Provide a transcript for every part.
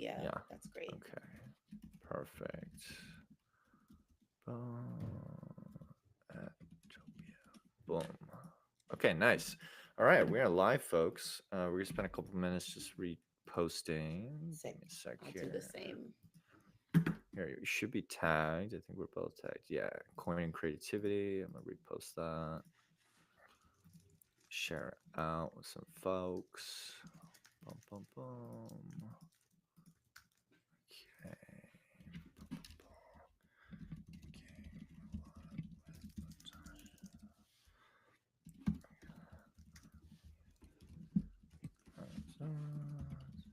Topia. Yeah. That's great. Okay. Perfect. At Topia. Boom. Okay, nice. All right, we are live, folks. We're gonna spend a couple minutes just reposting. Sick. Give me a sec I'll do the here. same. Here, you should be tagged. I think we're both tagged. Yeah, coin and creativity. I'm gonna repost that. Share it out with some folks. Boom, boom, boom. Okay. So,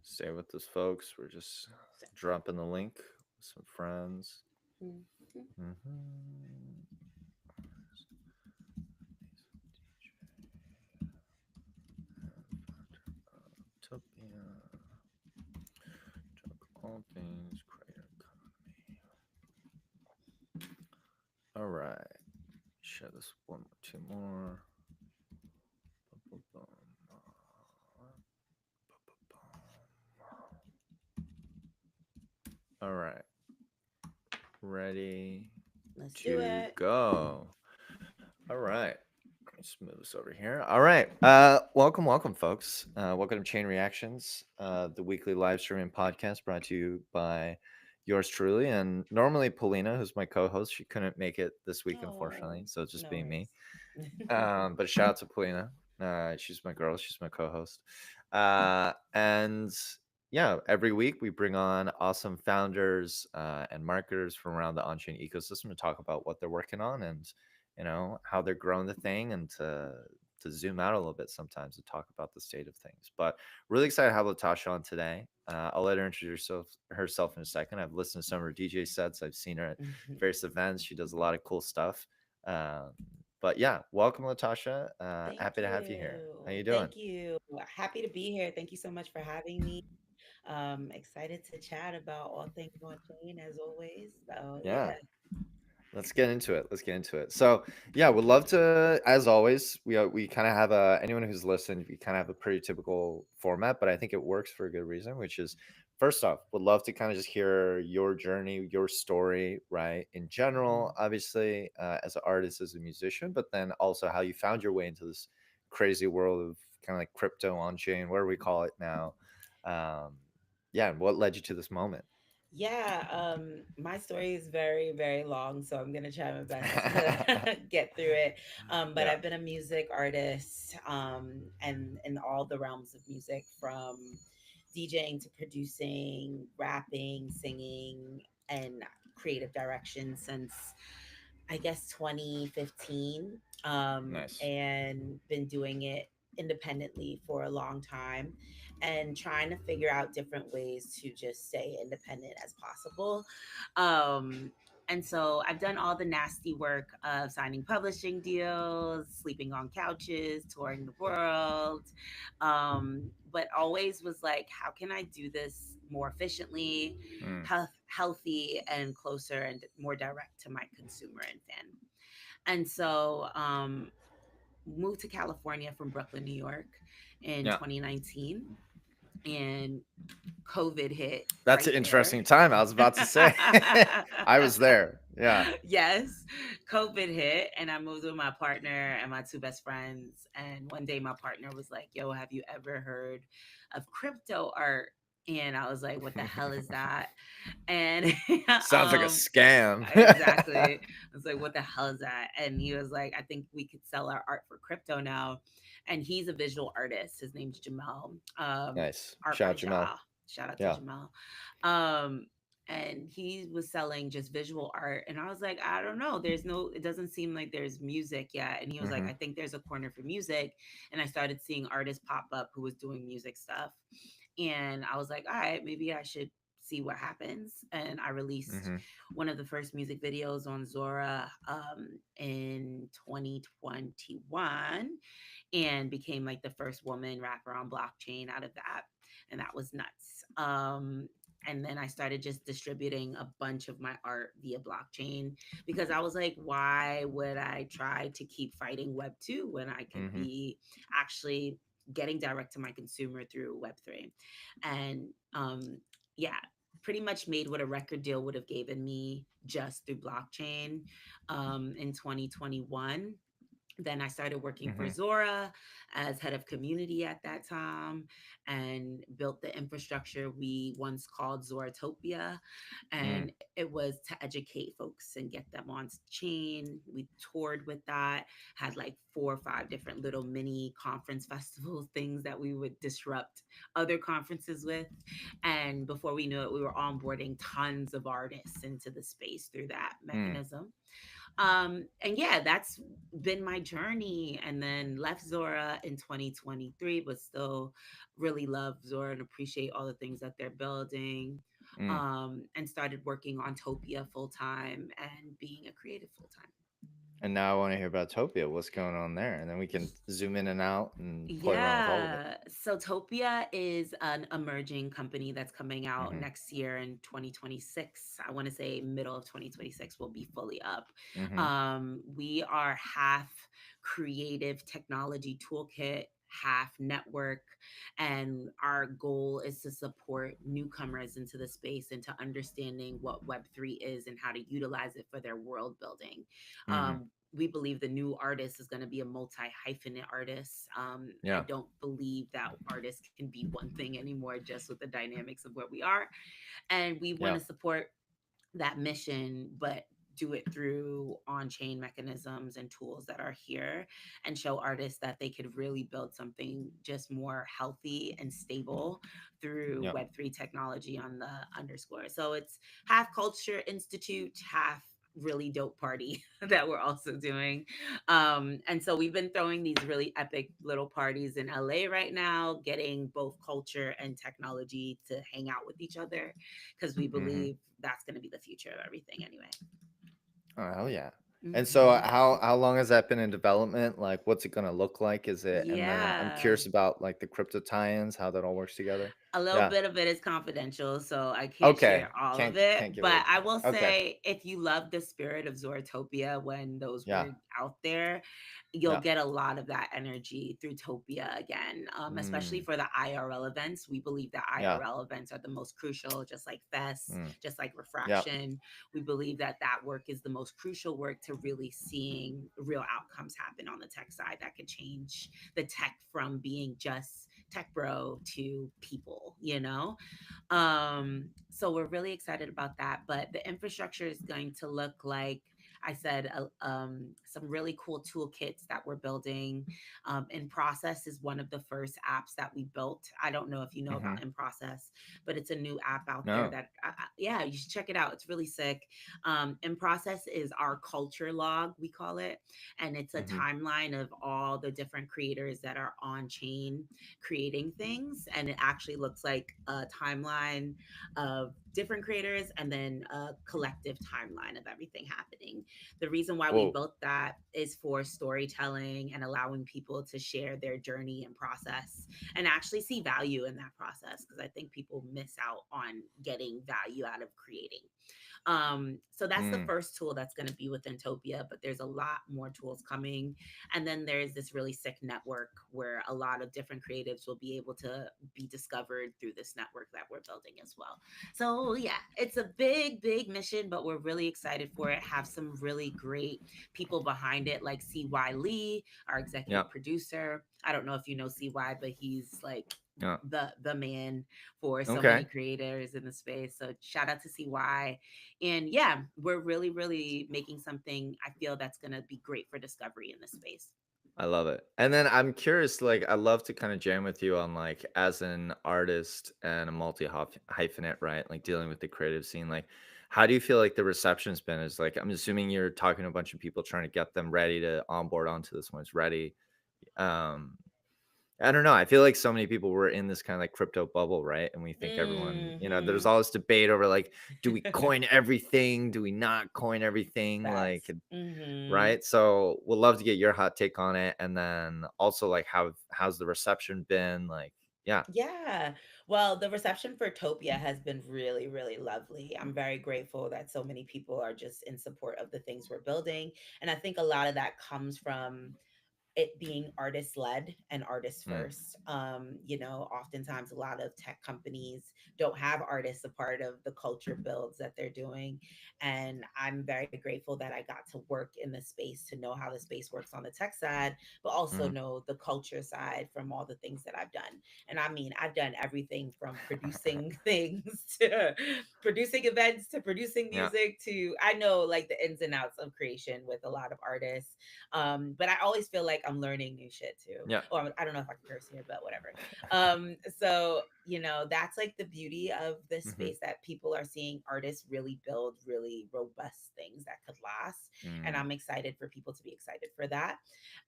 stay with us, folks. We're just Sick. dropping the link with some friends. Mhm. Mm-hmm. Topia. Talk all things creator economy. All right. Share this one, two more. Boom, boom, boom. All right. Ready Let's do to it. go. All right. Let's move this over here. All right. Welcome, welcome, folks. Welcome to Chain Reactions, the weekly live streaming podcast brought to you by yours truly. And normally Polina, who's my co-host, she couldn't make it this week, Oh, unfortunately. So it's just no being me. worries. But shout out to Polina. She's my girl. She's my co-host. And yeah, every week we bring on awesome founders and marketers from around the on-chain ecosystem to talk about what they're working on and how they're growing the thing and to zoom out a little bit sometimes to talk about the state of things. But really excited to have Latasha on today. I'll let her introduce herself in a second. I've listened to some of her DJ sets. I've seen her at various events. She does a lot of cool stuff. Um, but yeah, welcome, Latasha. Thank Happy to have you here. How you. you doing? Thank you. Happy to be here. Thank you so much for having me. Excited to chat about all things on chain as always. So Yeah, yeah. let's get into it. Let's get into it. So yeah, would love to, as always, we kind of have a anyone who's listened, we kind of have a pretty typical format, but I think it works for a good reason, which is first off, would love to kind of just hear your journey, your story, right? In general, Mhm. obviously, as an artist, as a musician, but then also how you found your way into this crazy world of kind of like crypto on chain, where we call it now. Um, yeah, and what led you to this moment? Yeah, my story is very, very long, so I'm gonna try my best to get through it. But Yeah. I've been a music artist, and in all the realms of music, from DJing to producing, rapping, singing, and creative direction since I guess 2015, Nice. and been doing it independently for a long time and trying to figure out different ways to just stay independent as possible. Um, and so I've done all the nasty work of signing publishing deals, sleeping on couches, touring the world, but always was like, how can I do this more efficiently, Mm, healthy, and closer and more direct to my consumer and fan? And so moved to California from Brooklyn, New York in yeah. 2019, and COVID hit That's right an there. interesting time. I was about to say. I was there. Yeah. Yes, COVID hit, and I moved with my partner and my two best friends. And one day, my partner was like, "Yo, have you ever heard of crypto art?" And I was like, "What the hell is that?" And Sounds like a um, scam. exactly, I was like, "What the hell is that?" And he was like, "I think we could sell our art for crypto now." And he's a visual artist. His name's Jamel. Nice. Art Shout by out Jamal. Ja. Shout out to Yeah. Jamel. Um, and he was selling just visual art, and I was like, I don't know, there's no, it doesn't seem like there's music yet. And he was like, Hmm. I think there's a corner for music. And I started seeing artists pop up who was doing music stuff, and I was like, all right, maybe I should see what happens. And I released Hmm. one of the first music videos on Zora in 2021, and became like the first woman rapper on blockchain out of that. And that was nuts. And then I started just distributing a bunch of my art via blockchain, because I was like, why would I try to keep fighting Web 2 when I could Hmm. be actually getting direct to my consumer through Web 3? And yeah, pretty much made what a record deal would have given me just through blockchain in 2021. Then I started working for Mm-hmm. Zora as head of community at that time and built the infrastructure we once called Zoratopia. Mm, And it was to educate folks and get them on chain. We toured with that, had like 4 or 5 different little mini conference festival things that we would disrupt other conferences with. And before we knew it, we were onboarding tons of artists into the space through that mm. mechanism. And yeah, that's been my journey. And then left Zora in 2023, but still really love Zora and appreciate all the things that they're building. Mm. And started working on Topia full time and being a creative full time. And now I want to hear about Topia. What's going on there? And then we can zoom in and out and play around with all of it. Yeah. So Topia is an emerging company that's coming out Mm-hmm. next year in 2026. I want to say middle of 2026 will be fully up. Mm-hmm. We are half creative technology toolkit, half network. And our goal is to support newcomers into the space and to understanding what Web3 is and how to utilize it for their world building. Mm-hmm. We believe the new artist is going to be a multi hyphenate artist. I Yeah. don't believe that artists can be one thing anymore, just with the dynamics of where we are. And we want Yeah. to support that mission, but do it through on chain mechanisms and tools that are here and show artists that they could really build something just more healthy and stable through Yeah. Web3 technology on the underscore. So it's half culture institute, half really dope party that we're also doing. And so we've been throwing these really epic little parties in LA right now, getting both culture and technology to hang out with each other because we Mm-hmm. believe that's going to be the future of everything anyway. Oh hell yeah! And so Hmm. how long has that been in development? Like, what's it gonna look like? Is it? And then I'm Yeah. curious about like the crypto tie-ins, how that all works together. A little Yeah. bit of it is confidential, so I can't Okay. share all of Can't it. give it. But I will Okay. say, if you love the spirit of Zoratopia when those Yeah. were out there, you'll Yeah. get a lot of that energy through Topia again, especially Mm. for the IRL events. We believe that Yeah. IRL events are the most crucial, just like Fest, Mm. just like Yeah. Refraction. We believe that that work is the most crucial work to really seeing real outcomes happen on the tech side that could change the tech from being just tech bro to people, you know? So we're really excited about that. But the infrastructure is going to look like I said, some really cool toolkits that we're building. In Process is one of the first apps that we built. I don't know if you know Mm-hmm. about In Process, but it's a new app out there No. that, yeah, you should check it out. It's really sick. In Process is our culture log, we call it. And it's a Mm-hmm. timeline of all the different creators that are on chain creating things. And it actually looks like a timeline of different creators and then a collective timeline of everything happening. The reason why we Whoa. built that is for storytelling and allowing people to share their journey and process and actually see value in that process, because I think people miss out on getting value out of creating. So that's the Mm. first tool that's going to be within Topia, but there's a lot more tools coming. And then there's this really sick network where a lot of different creatives will be able to be discovered through this network that we're building as well. So yeah, it's a big, big mission, but we're really excited for it. Have some really great people behind it, like CY Lee, our Yeah. executive producer. I don't know if you know CY, but he's like Yeah. the man for so many Okay. creators in the space. So shout out to CY. And yeah, we're really, really making something I feel that's going to be great for discovery in this space. I love it. And then I'm curious, like, I love to kind of jam with you on like as an artist and a multi hyphenate, right? Like dealing with the creative scene. Like, how do you feel like the reception's been? Is like I'm assuming you're talking to a bunch of people trying to get them ready to onboard onto this when it's ready. Um, I don't know. I feel like so many people were in this kind of like crypto bubble, right? And we think everyone, there's Mm-hmm. all this debate over like, do we coin everything? Do we not coin everything? Like, Facts. Mm-hmm. right? So we'll love to get your hot take on it. And then also like how's the reception been? Like, yeah. Yeah. Well, the reception for Topia has been really, really lovely. I'm very grateful that so many people are just in support of the things we're building. And I think a lot of that comes from it being artist led and artist Mm. first. Oftentimes a lot of tech companies don't have artists a part of the culture builds that they're doing. And I'm very grateful that I got to work in the space to know how the space works on the tech side, but also Mm. know the culture side from all the things that I've done. And I mean, I've done everything from producing things to producing events to producing Yeah. music to, I know like the ins and outs of creation with a lot of artists. But I always feel like I'm learning new shit too. Yeah. Oh, I don't know if I can curse here, but whatever. So that's like the beauty of this Hmm. space, that people are seeing artists really build really robust things that could last. And Mm. I'm excited for people to be excited for that.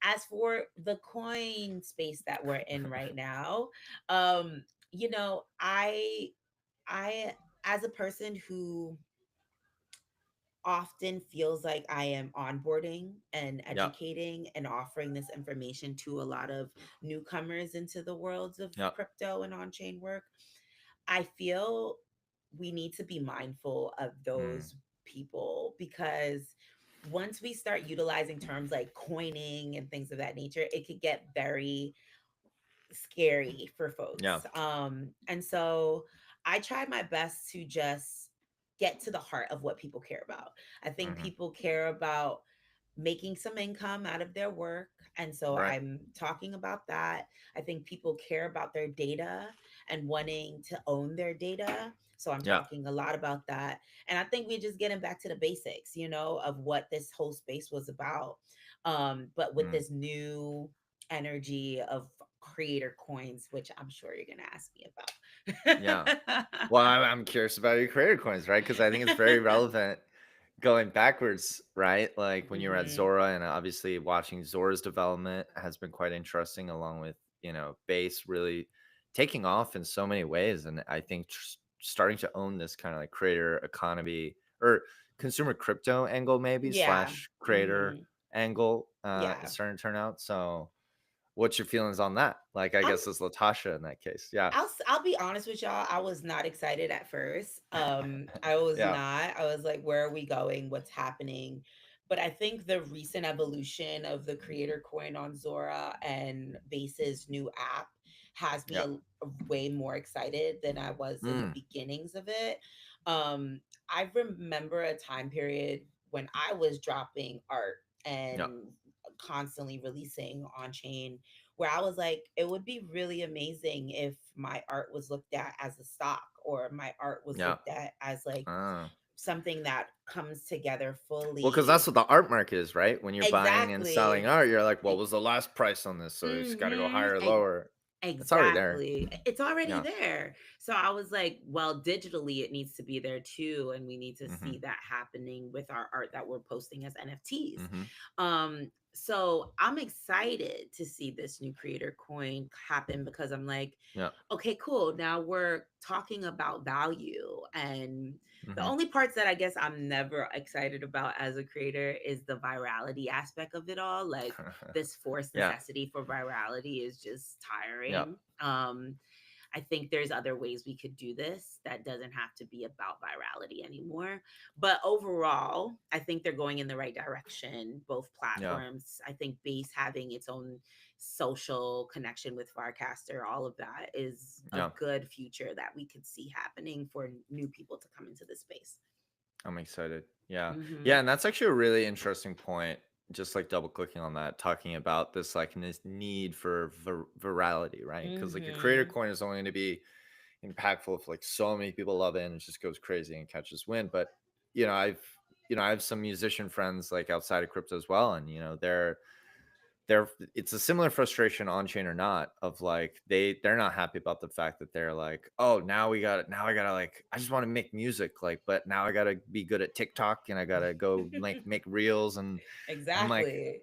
As for the coin space that we're in right now, um, you know, I as a person who often feels like I am onboarding and Yeah. educating and offering this information to a lot of newcomers into the worlds of Yeah. crypto and on chain work. I feel we need to be mindful of Mm. those people, because once we start utilizing terms like coining and things of that nature, it could get very scary for Yeah. folks. And so I try my best to just get to the heart of what people care about. I think Hmm. people care about making some income out of their work. And so Right. I'm talking about that. I think people care about their data and wanting to own their data. So I'm Yeah. talking a lot about that. And I think we're just getting back to the basics, of what this whole space was about. But with Mm. this new energy of creator coins, which I'm sure you're going to ask me Yeah. about. Well, I'm curious about your creator coins, right? Because I think it's very relevant going backwards, right? Like when you were at Hmm. Zora, and obviously watching Zora's development has been quite interesting, along with, Base really taking off in so many ways. And I think starting to own this kind of like creator economy or consumer crypto angle, maybe Yeah. slash creator Hmm. angle, Yeah. is starting to turn out. So, what's your feelings on that? Like, I I'm guess it's Latasha in that case. Yeah. I'll be honest with y'all. I was not excited at first. I was Yeah. not. I was like, where are we going? What's happening? But I think the recent evolution of the creator coin on Zora and Base's new app has me Yeah. way more excited than I was in the Mm. beginnings of it. I remember a time period when I was dropping art Yeah. and constantly releasing on chain, where I was like, it would be really amazing if my art was looked at as a stock, or my art was Yeah. looked at as like Ah. something that comes together Well, because that's fully. what the art market is, right? When you're buying and selling Exactly. art, you're like, what E- was the last price on this? So it's got to go mhm. higher or lower. It's already there. Exactly. It's already Yeah. there. So I was like, well, digitally, it needs to be there too. And we need to Mm-hmm. see that happening with our art that we're posting as NFTs. Mm-hmm. So I'm excited to see this new creator coin happen, because I'm like, Yeah. okay, cool. Now we're talking about value. And the Mm-hmm. only parts that I guess I'm never excited about as a creator is the virality aspect of it all. Like, this forced Yeah. necessity for virality is just Yeah. tiring. I think there's other ways we could do this that doesn't have to be about virality anymore. But overall, I think they're going in the right direction, both Yeah. platforms. I think Base having its own social connection with Farcaster, all of that is a Yeah. good future that we could see happening for new people to come into the space. I'm excited. Yeah. Yeah. Hmm. And that's actually a really interesting point. Just like double clicking on that, talking about this like this need for virality, right? Because like a creator Hmm. coin is only going to be impactful if like so many people love it and it just goes crazy and catches wind. But you know, I've I have some musician friends like outside of crypto as well, and they're it's a similar frustration on chain or not of like they're not happy about the fact that they're like, oh, now I gotta like I just want to make music, like, but now I gotta be good at TikTok and I gotta go like make reels. And I'm like, Exactly.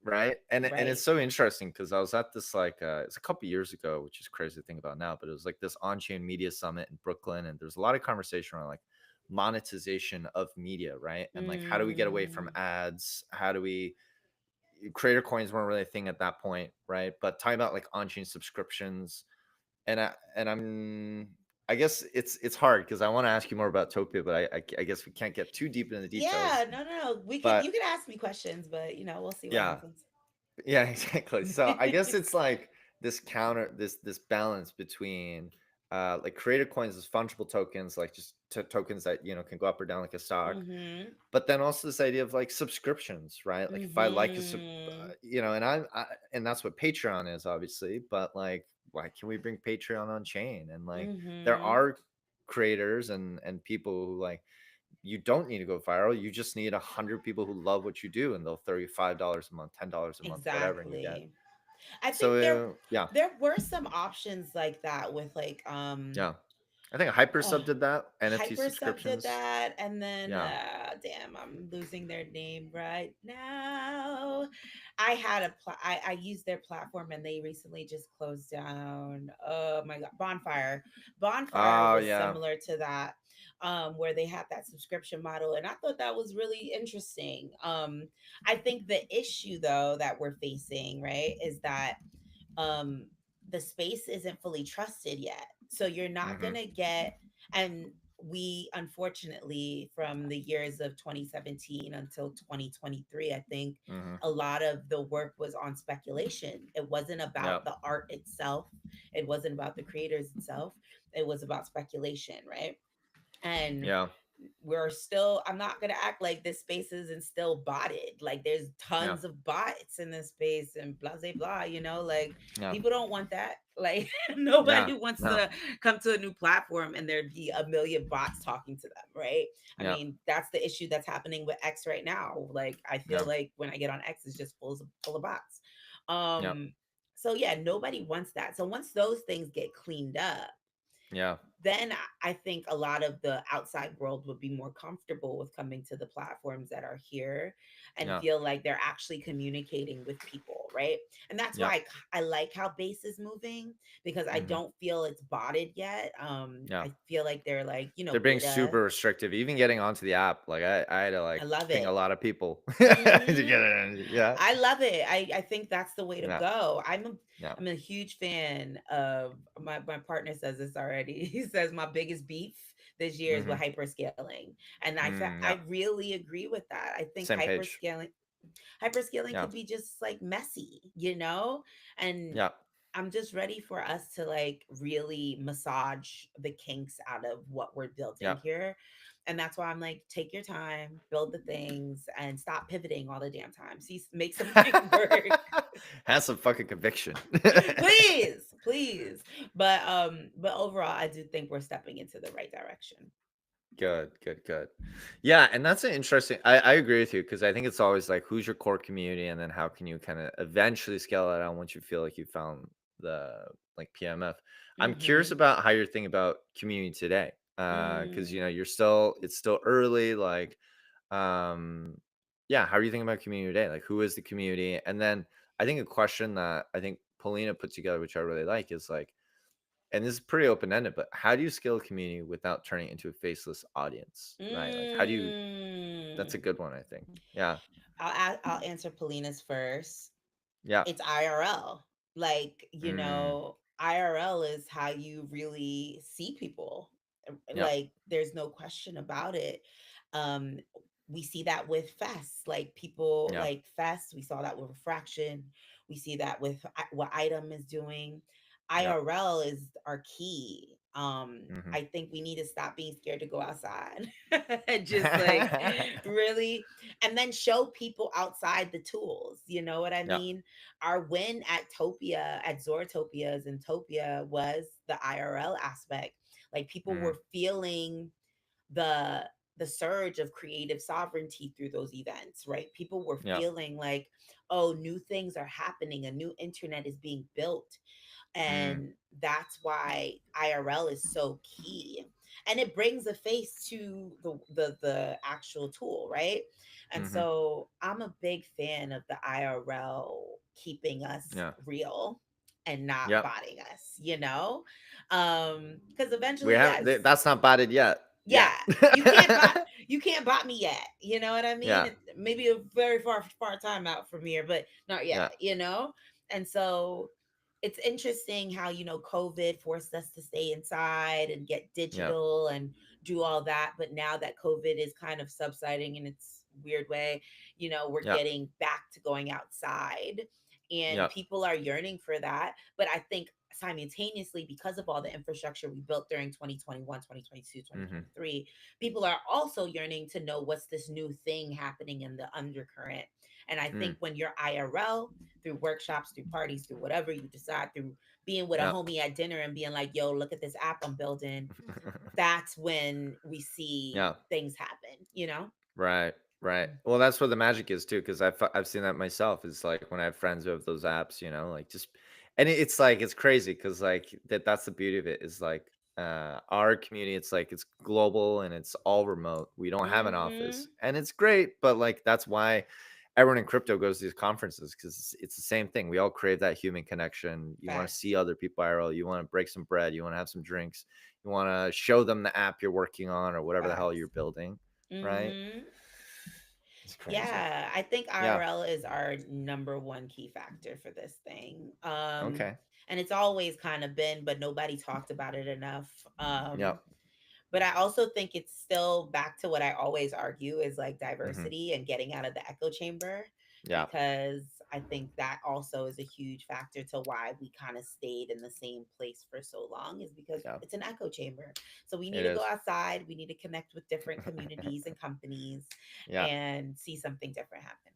right. And it's Right. so interesting because I was at this like it's a couple years ago, which is crazy to think about now, but it was like this on-chain media summit in Brooklyn, and there's a lot of conversation around like monetization of media, right? And like how do we get away from Mm. ads? How do we creator coins weren't really a thing at that point, right? But talking about like on-chain subscriptions, I guess it's hard because I want to ask you more about Topia, but I guess we can't get too deep into the Yeah, details. no, no, no. We can But You can ask me questions, but we'll see what yeah, happens. Yeah, exactly. So I guess it's like this balance between like creator coins as fungible tokens, like just tokens that can go up or down like a stock, Mhm. but then also this idea of like subscriptions, right? Like if I like Mhm. and and that's what Patreon is, obviously, but like why can we bring Patreon on chain? And like there Mhm. are creators and people who like you don't need to go viral. You just need 100 people who love what you do, and they'll throw you $5 a month, $10 a month, whatever, and you're dead. Exactly. I So think yeah, there were some options like that with like yeah. I think Hypersub oh, did that. NFT Hypersub did subscriptions. that, and then Yeah. damn, I'm losing their name right now. I had I used their platform, and they recently just closed down. Oh my god, Bonfire. Bonfire Oh was yeah. similar to that, where they had that subscription model, and I thought that was really interesting. I think the issue though that we're facing, right, is that um the space isn't fully trusted yet, so you're not Mm-hmm. gonna get, and we unfortunately from the years of 2017 until 2023, I think Mm-hmm. a lot of the work was on speculation. It wasn't Yeah. about the art itself, it wasn't about the creators itself, it was about speculation, right? And Yeah. we're still, I'm not gonna act like this space isn't still botted. Like there's Yeah. tons of bots in this space and blah blah blah, like Yeah. people don't want that. Like Yeah. nobody wants No. to come to a new platform and there be a million bots talking to them, right? I Yeah. mean, that's the issue that's happening with X right now. Like I feel Yeah. like when I get on X, it's just full of bots. Yeah. So yeah, nobody wants that. So once those things get cleaned up, Yeah. then I think a lot of the outside world would be more comfortable with coming to the platforms that are here and Yeah. feel like they're actually communicating with people, right? And that's Yeah. why I like how base is moving, because I Mm-hmm. don't feel it's botted yet. Yeah. I feel like they're like, They're being beta. super restrictive. Even getting onto the app, like I had to I like love ping a it. lot of people to get Hmm. in. Yeah. I love it. I think that's the way to Yeah. go. Yeah. I'm a huge fan of my partner says this already. He says my biggest beef this year is Mm-hmm. with hyperscaling. And Yeah. I really agree with that. I think Same page. hyperscaling Yeah. could be just like messy, and Yeah. I'm just ready for us to like really massage the kinks out of what we're Yeah. building here. And that's why I'm like, take your time, build the things, and stop pivoting all the damn time. See, make something work. Has some fucking conviction. Please, please. But overall, I do think we're stepping into the right direction. Good, good, good. Yeah, and that's an interesting. I agree with you because I think it's always like who's your core community, and then how can you kind of eventually scale it out once you feel like you found the like PMF. I'm curious Mm-hmm. about how you're thinking about community today, because Mm. you're still it's still early. Like, um, yeah, how are you thinking about community today? Like, who is the community? And then I think a question that I think Paulina put together, which I really like, is like and this is pretty open ended, but how do you scale a community without turning it into a faceless audience, right? Like, how do you? That's a Mm. good one, I think. Yeah, I'll answer Polina's first. yeah, It's IRL. Like, mm, IRL is how you really see people. yeah, Like, there's no question about it. Um, we see that with fests, like people yeah, like fests. We saw that with refraction. We see that with what item is doing. yeah, IRL is our key. mm-hmm. I think we need to stop being scared to go outside. Just like really, and then show people outside the tools. You know what I yeah, mean? Our win at Topia, at Zortopia's and Topia, was the IRL aspect. Like people mm, were feeling the the surge of creative sovereignty through those events, right? People were yeah, feeling like, oh, new things are happening, a new internet is being built. mm, And that's why IRL is so key. And it brings a face to the actual tool, right? And mm-hmm. so I'm a big fan of the IRL keeping us Yeah, real and not yeah. botting us, because We eventually, haven't. yes, That's not botted yet. yeah, Yet. you can't bot you can't bot me yet, you know what I mean? Yeah, Maybe a very far time out from here, but not yet, yeah, and so it's interesting how COVID forced us to stay inside and get yeah, digital and do all that, but now that COVID is kind of subsiding in its weird way, we're yeah, getting back to going outside. and Yep. people are yearning for that. But I think simultaneously, because of all the infrastructure we built during 2021, 2022, twenty Mm-hmm. twenty three, people are also yearning to know what's this new thing happening in the undercurrent. And I Mm. think when you're IRL, through workshops, through parties, through whatever you decide, through being with a Yep. homie at dinner and being like, yo, look at this app I'm building, that's when we see Yeah. things happen, you know? Right, right. Well, that's where the magic is too, because I've seen that myself. It's like when I have friends who have those apps, like just, and it's like it's crazy because like that's the beauty of it is like our community. It's like it's global and it's all remote. We don't have an office, Mm-hmm. and it's great. But like that's why everyone in crypto goes to these conferences because it's the same thing. We all crave that human connection. You want to Facts. see other people IRL. You want to break some bread. You want to have some drinks. You want to show them the app you're working on or whatever the hell you're Facts. building, right? Mm-hmm. It's crazy. Yeah, I think Yeah. IRL is our number one key factor for this thing. Okay. And it's always kind of been, but nobody talked about it enough. Yep. But I also think it's still back to what I always argue is like Hmm. diversity and getting out of the echo chamber, Yeah. because I think that also is a huge factor to why we kind of stayed in the same place for so long, is because Yeah. it's an echo chamber. So we need It to go is. outside, we need to connect with different communities and companies Yeah. and see something different happen.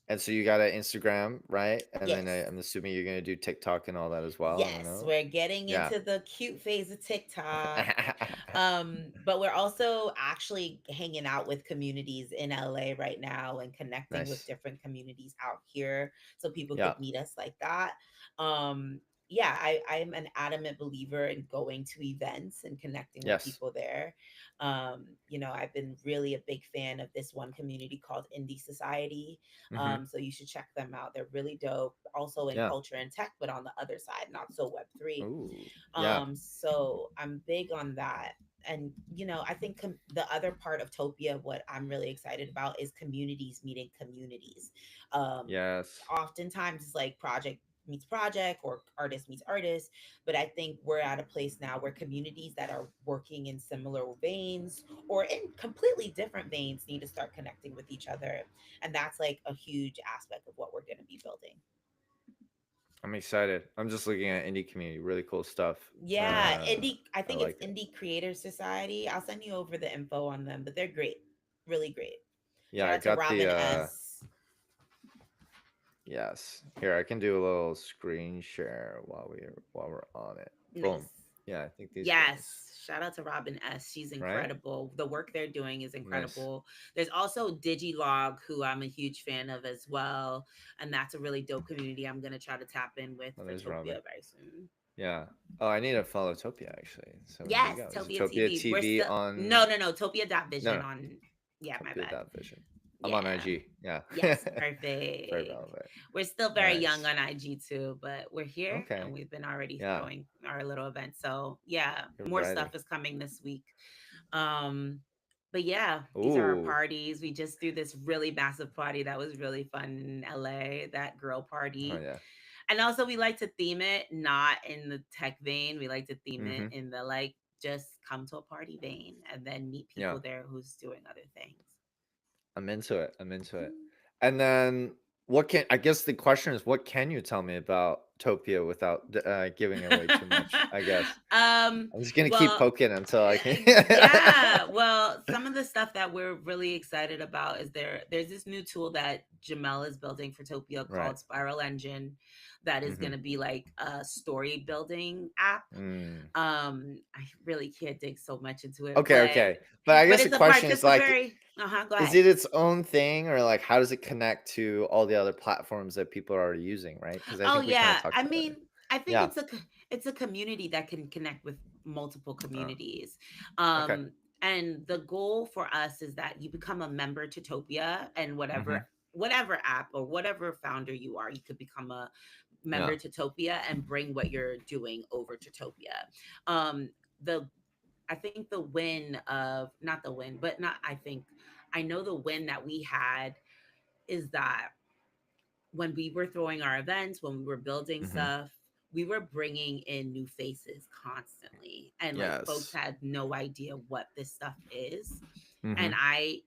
And so you got an Instagram, right? And then Yes. I'm assuming you're gonna do TikTok and all that as well. I don't Yes, know. we're getting Yeah. into the cute phase of TikTok. But we're also actually hanging out with communities in LA right now and connecting with Nice. different communities out here so people Yeah. could meet us like that. Yeah, I'm an adamant believer in going to events and connecting with Yes. people there. I've been really a big fan of this one community called Indie Society. Hmm. So you should check them out. They're really dope, also in Yeah. culture and tech, but on the other side, not so Web3. Ooh. Yeah. So I'm big on that. And I think the other part of Topia, what I'm really excited about, is communities meeting communities. um Yes. Oftentimes it's like project meets project or artist meets artist, but I think we're at a place now where communities that are working in similar veins or in completely different veins need to start connecting with each other, and that's like a huge aspect of what we're going to be building. I'm excited. I'm just looking at indie community. Really cool stuff. Yeah, indie. I I think it's like it. Indie Creator Society. I'll send you over the info on them, but they're great, really great. Yeah. Shout I out to got the Robin S. yes. Here, I can do a little screen share while we're on it. Boom. Nice. Yeah, I think these guys. Yes, shout out to Robin S. She's Right? incredible. The work they're doing is Nice. incredible. There's also Digilog, who I'm a huge fan of as well, and that's a really dope community I'm gonna try to tap in with Oh, for there's Robin. Topia very soon. Yeah. Oh, I need to follow Topia actually. So here we Yes, go. Is it Topia Topia TV. We're TV still on? no Topia dot No, vision no. on. Yeah, my Topia bad. dot vision. I'm on Yeah. IG. Yeah. Yes, Very perfect. relevant. We're still very young Nice. on IG too, but we're here and Okay. we've been already Yeah. throwing our little event. So yeah, You're more ready. stuff is coming this week. Um, but yeah, these are our Ooh. parties. We just threw this really massive party that was really fun in LA, that girl Oh party. yeah. And also we like to theme it not in the tech vein. We like to theme it Mm-hmm. in the like just come to a party vein and then meet Yeah. people there who's doing other things. I'm into it. I'm into it. And then what can I guess the question is what can you tell me about Topia without giving away too much? I guess um, I'm just gonna keep well, poking until I can. yeah. Well, some of the stuff that we're really excited about is there's this new tool that Jamel is building for Topia Right. called Spiral Engine that is Mm-hmm. going to be like a story building app. Mm. I really can't dig so much into it, Okay. Okay. But I but guess the it's a question is like, participatory. Uh-huh, go is ahead. it its own thing or like how does it connect to all the other platforms that people are already using? Right. Because I Oh think we kind of yeah, talked I about mean, it. I think Yeah. it's a community that can connect with multiple Uh, communities. okay. And the goal for us is that you become a member to Topia, and Mm-hmm. whatever app or whatever founder you are, you could become a Yeah. member to Topia and bring what you're doing over to Topia. The I think the win of not the win, but not I think I know the win that we had is that when we were throwing our events, when we were building Mm-hmm. stuff, we were bringing in new faces constantly. And like folks Yes. had no idea what this stuff is. Mm-hmm. And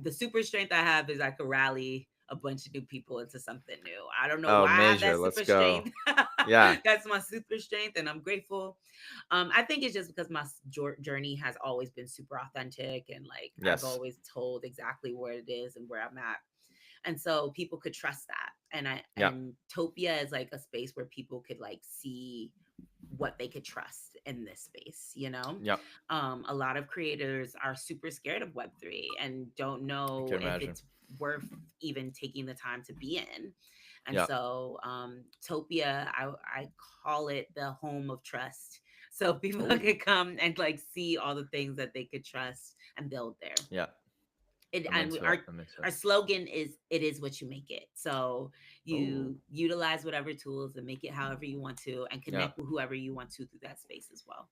the super strength I have is I could rally a bunch of new people into something new. I don't know Oh, why I have major. that Let's super go. strength. Yeah. That's my super strength, and I'm grateful. I think it's just because my journey has always been super authentic, and like I've Yes. always told exactly where it is and where I'm at, and so people could trust that. Yeah. And Topia is like a space where people could like see what they could trust in this space, you know. Yeah. A lot of creators are super scared of Web3 and don't I know can if imagine. it's worth even taking the time to be in. And Yeah. so Topia, I call it the home of trust, so people Oh. could come and like see all the things that they could trust and build there. Yeah. I'm And into it. our I'm into it. our slogan is "It is what you make it." So Oh. you utilize whatever tools and make it however you want to, and Yeah. connect with whoever you want to through that space as well.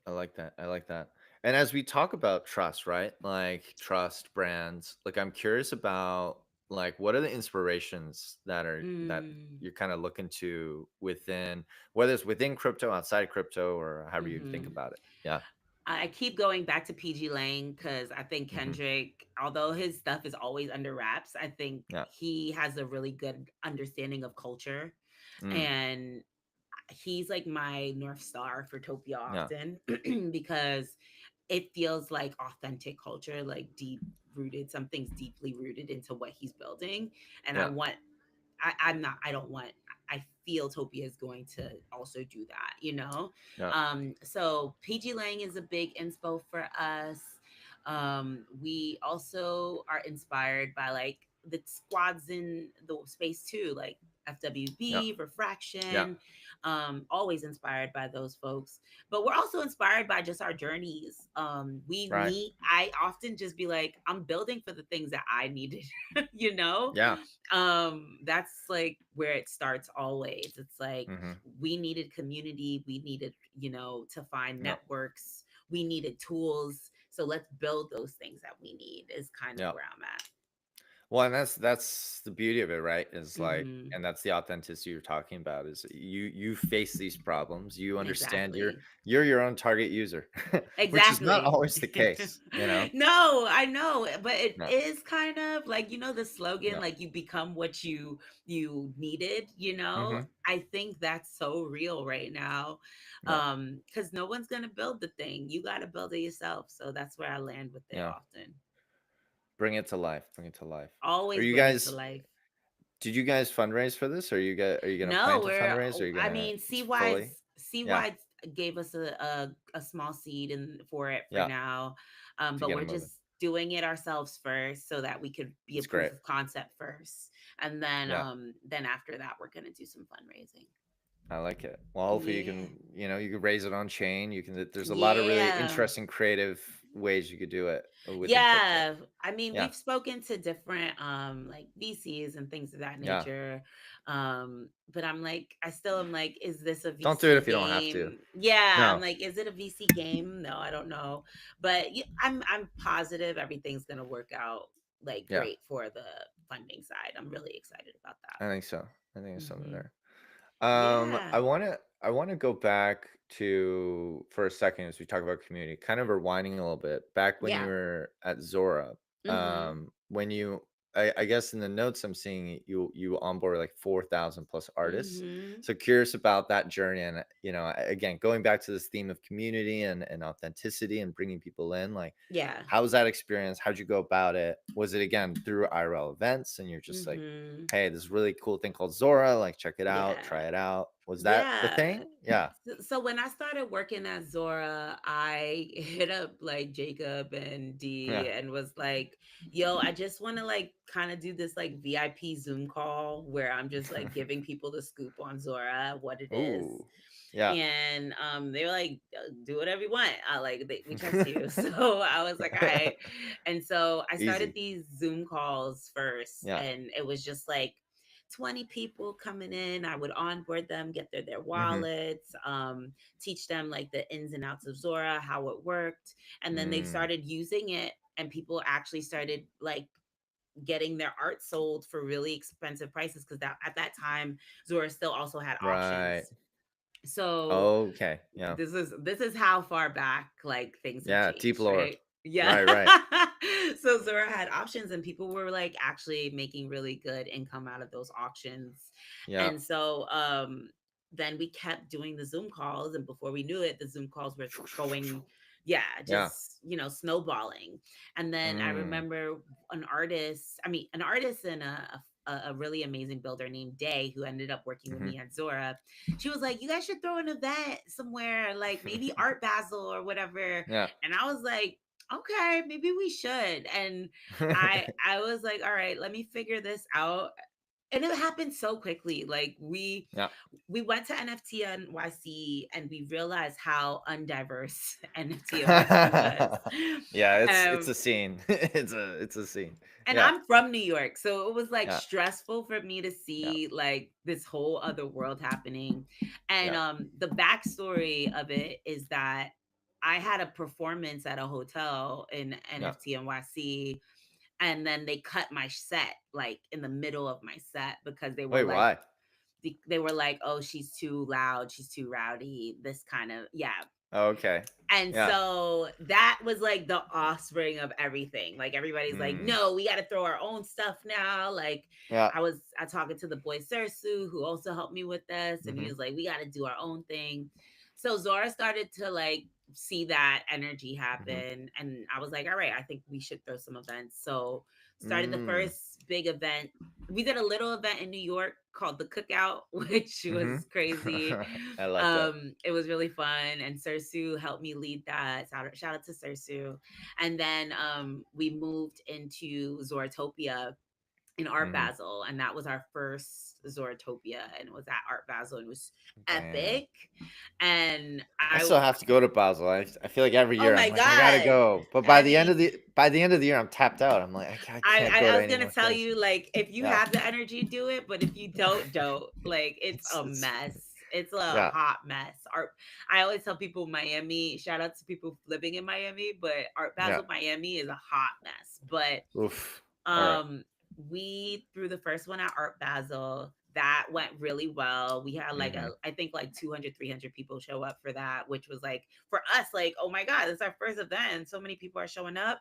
I like that. I like that. And as we talk about trust, right? Like trust brands, like I'm curious about like what are the inspirations that Mm, you're kind of looking to within, whether it's within crypto, outside crypto, or however you think hmm about it. Yeah. I keep going back to PG Lang because I think Hmm. Kendrick, although his stuff is always under wraps, I think Yeah. he has a really good understanding of culture, Mm. and he's like my north star for Topia Yeah. often because it feels like authentic culture, like deep rooted. Something's deeply rooted into what he's building, and Yeah. I'm not, I don't want, I feel Topia is going to also do that, you know? Yeah. So PG Lang is a big inspo for us. We also are inspired by like the squads in the space too, like Yeah. FWB, Yeah. Refraction, always inspired by those folks. But we're also inspired by just our journeys. Right. I often just be like, I'm building for the things that I needed, you know? Yeah. That's like where it starts always. It's like Hmm. we needed community, we needed, to find Yeah. networks, we needed tools, so let's build those things that we need is kind of Yeah. where I'm at. Well, and that's the beauty of it, right? Is like, Hmm. and that's the authenticity you're talking about. Is you face these problems, you understand Exactly. you're your own target user, which is not Exactly. always the case, you know. No, I know, but it No, is kind of like, the slogan, no, like you become what you needed, mm-hmm. I think that's so real right now. Yeah, Because no one's gonna build the thing. You gotta build it yourself. So that's where I land with it yeah. often. Bring it to life. Bring it to life. Are Always you bring it to guys? life. Did you guys fundraise for this? Are you gonna plan No, to fundraise? Or are you I gonna mean, fully? Yeah, CY gave us a small seed for it for yeah. now. To But get we're them moving. just doing it ourselves first so that we could be a It's proof great. of concept first. And Yeah. then after that we're gonna do some fundraising. I like it. Well, hopefully you Yeah. can, you can raise it on chain. You can. There's a lot of really Yeah. interesting, creative ways you could do it within crypto. Yeah, I mean, Yeah, we've spoken to different like VCs and things of that yeah. nature. But I'm like, I still am like, is this a Don't do it VC if you don't have to. game? Yeah, I'm No. like, is it a VC game? No, I don't know. But yeah, I'm positive everything's gonna work out like Yeah, great for the funding side. I'm really excited about I think so. I think that. it's something Hmm. there. Yeah. I wanna go back to for a second as we talk about community, kind of rewinding a little bit. Back when you Yeah. were at Zora, Hmm. when you I guess in the notes I'm seeing you onboard like 4,000 plus artists. Hmm. So curious about that journey, and again going back to this theme of community and authenticity and bringing people in. Like, Yeah. how was that experience? How'd you go about it? Was it again through IRL events, and you're just like, Hmm. hey, this really cool thing called Zora, like check it out, Yeah. try it out. Was that the Yeah. thing? Yeah. So when I started working at Zora, I hit up like Jacob and Yeah. D and was like, yo, I just want to like kind of do this like VIP Zoom call where I'm just like giving people the scoop on Zora, what it is. Ooh. Yeah. And they were like, do whatever you want. We trust you. So I was like, all right. And so I started Easy. these Zoom calls first, Yeah. and it was just like 20 people coming in. I would onboard them, get their Mm-hmm. wallets, teach them like the ins and outs of Zora, how it worked. And then they Mm, started using it, and people actually started like getting their art sold for really expensive prices because that at that time Zora still also had right. auctions. So Okay. Yeah. this is how far back like things have Yeah. Deep changed, lore. right? Yeah. Right, right. So Zora had options and people were like actually making really good income out of those auctions. Yeah. And so then we kept doing the Zoom calls, and before we knew it, the Zoom calls were going, yeah, Yeah. just, snowballing. And then I Mm. remember an artist and a really amazing builder named Day, who ended up working with Mhm. me at Zora. She was like, "You guys should throw an event somewhere, like maybe Art Basel or whatever." Yeah. And I was like, okay, maybe we should. And I was like, all right, let me figure this out. And it happened so quickly. Like Yeah. we went to NFT NYC and we realized how undiverse NFT NYC was. Yeah, it's Um, a scene. It's a scene. and Yeah. I'm from New York, so it was like Yeah. stressful for me to Yeah. see like this whole other world happening. And Yeah. the backstory of it is that I had a performance at a hotel in Yeah. NFT NYC, and then they cut my set like in the middle of my set because Wait, why? they were like, "Oh, she's too loud, she's too rowdy." This kind of, yeah. Oh, okay. And Yeah. so that was like the offspring of everything. Like everybody's like, Mm. no, we got to throw our own stuff now. Like Yeah. I talking to the boy Sersu, who also helped me with this, and he Mhm. was like, we got to do our own thing. So Zora started to like see that energy Mhm. happen, and I was like, all right, I think we should throw some events. So started the Mm. first big event. We did a little event in New York called the Cookout, which Mhm. was crazy. I like that. It was really fun, and Sersu helped me lead that. Shout out to Sersu. And then we moved into Zoratopia in Art Mhm. Basel, and that was our first Zoratopia, and it was at Art Basel, and it was Damn. epic. And I still have to go to Basel. I feel like every oh year I'm my like I gotta god, go, but I mean, by the end of the year I'm tapped out. I'm like I can't I go to was any gonna more tell shows. you, like, if you Yeah, have the energy, do it. But if you don't. Like, it's a it's mess. It's a yeah hot mess. Art. I always tell people Miami. Shout out to people living in Miami, but Art yeah. Basel, Miami is a hot mess. But Oof. All right. um, we threw the first one at Art Basel. That went really well. We had like Mhm. I think like 200, 300 people show up for that, which was like for us, like, oh my God, it's our first event. So many people are showing up.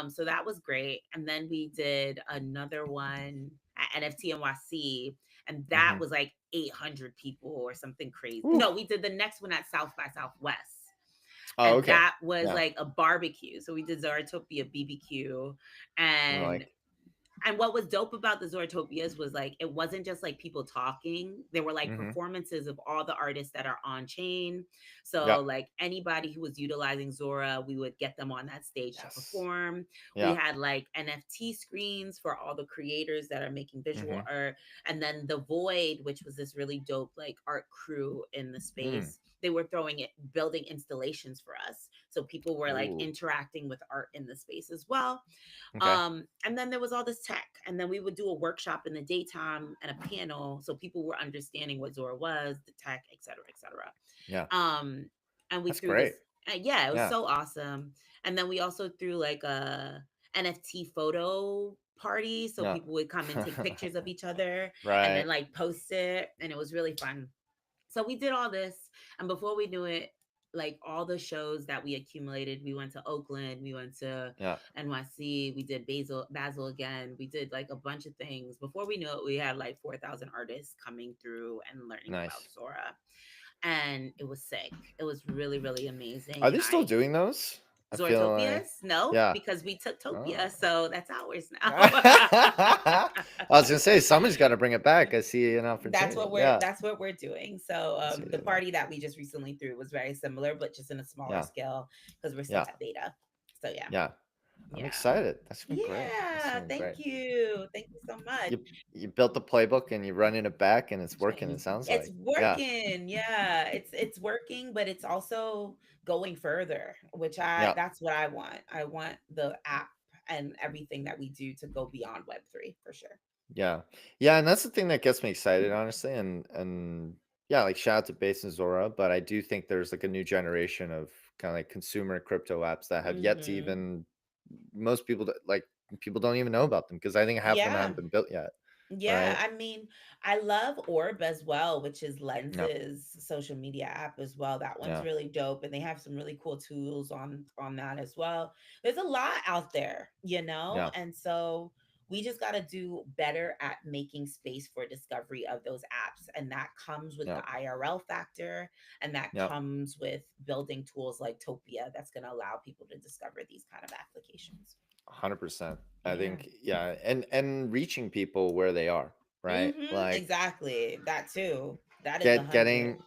So that was great. And then we did another one at NFT NYC, and that Mhm. was like 800 people or something crazy. Ooh. No, we did the next one at South by Southwest, Oh, and okay. that was Yeah. like a barbecue. So we did Zaratopia BBQ, I'm and like. what was dope about the Zoetopias was like it wasn't just like people talking. There were like Mhm. performances of all the artists that are on chain. Yeah. So like anybody who was utilizing Zora, we would get them on that stage to Yes. perform. We Yeah. had like NFT screens for all the creators that are making visual Mhm. art. And then the Void, which was this really dope like art crew in the Mm. space, they were throwing it building installations for us. So people were like Ooh. interacting with art in the space as well. Okay. And then there was all this tech, and then we would do a workshop in the daytime and a panel, so people were understanding what Zora was, the tech, et cetera, et cetera. Yeah. Um, and we That's threw this. great. Yeah, it was Yeah. so awesome. And then we also threw like a NFT photo party, so Yeah. people would come and take pictures of each other and then Right. like post it, and it was really fun. So we did all this, and before we knew it, like all the shows that we accumulated, we went to Oakland, we went to Yeah. NYC, we did Basel again, we did like a bunch of things. Before we knew it, we had like 4,000 artists coming through and learning about Nice. Zora, and it was sick. It was really really amazing, Are and they still I doing those? I feel like Zortopias? No, yeah. because we took Oh. Topia, so that's ours now. I was gonna say somebody's got to bring it back. I see an opportunity. Yeah, That's what we're doing. So I see the that. party that we just recently threw was very similar, but just in a smaller Yeah, scale because we're still yeah, at beta. So yeah. yeah. I'm Yeah. excited. That's been great. That's Yeah. been Thank great. you. Thank you so much. You built the playbook and you're running it back and it's working. It sounds It's like. Yeah, working. Yeah. It's working, but it's also going further, which I yeah, that's what I want. I want the app and everything that we do to go beyond Web3 for sure. yeah, yeah. And that's the thing that gets me excited, honestly. And yeah, like shout out to Base and Zora, but I do think there's like a new generation of kind of like consumer crypto apps that have yet to Mhm. even most people like people don't even know about them because I think half of them Yeah. haven't been built yet. Yeah, right? I mean, I love Orb as well, which is Yep. Lens's social media app as well. That one's Yeah. really dope, and they have some really cool tools on that as well. There's a lot out there, Yeah. and so we just got to do better at making space for discovery of those apps, and that comes with the Yep. IRL factor, and that Yep. comes with building tools like Topia that's going to allow people to discover these kind of applications. 100%. I Yeah. think, yeah, and reaching people where they are, right? Like Exactly. That too. That is a get hundred.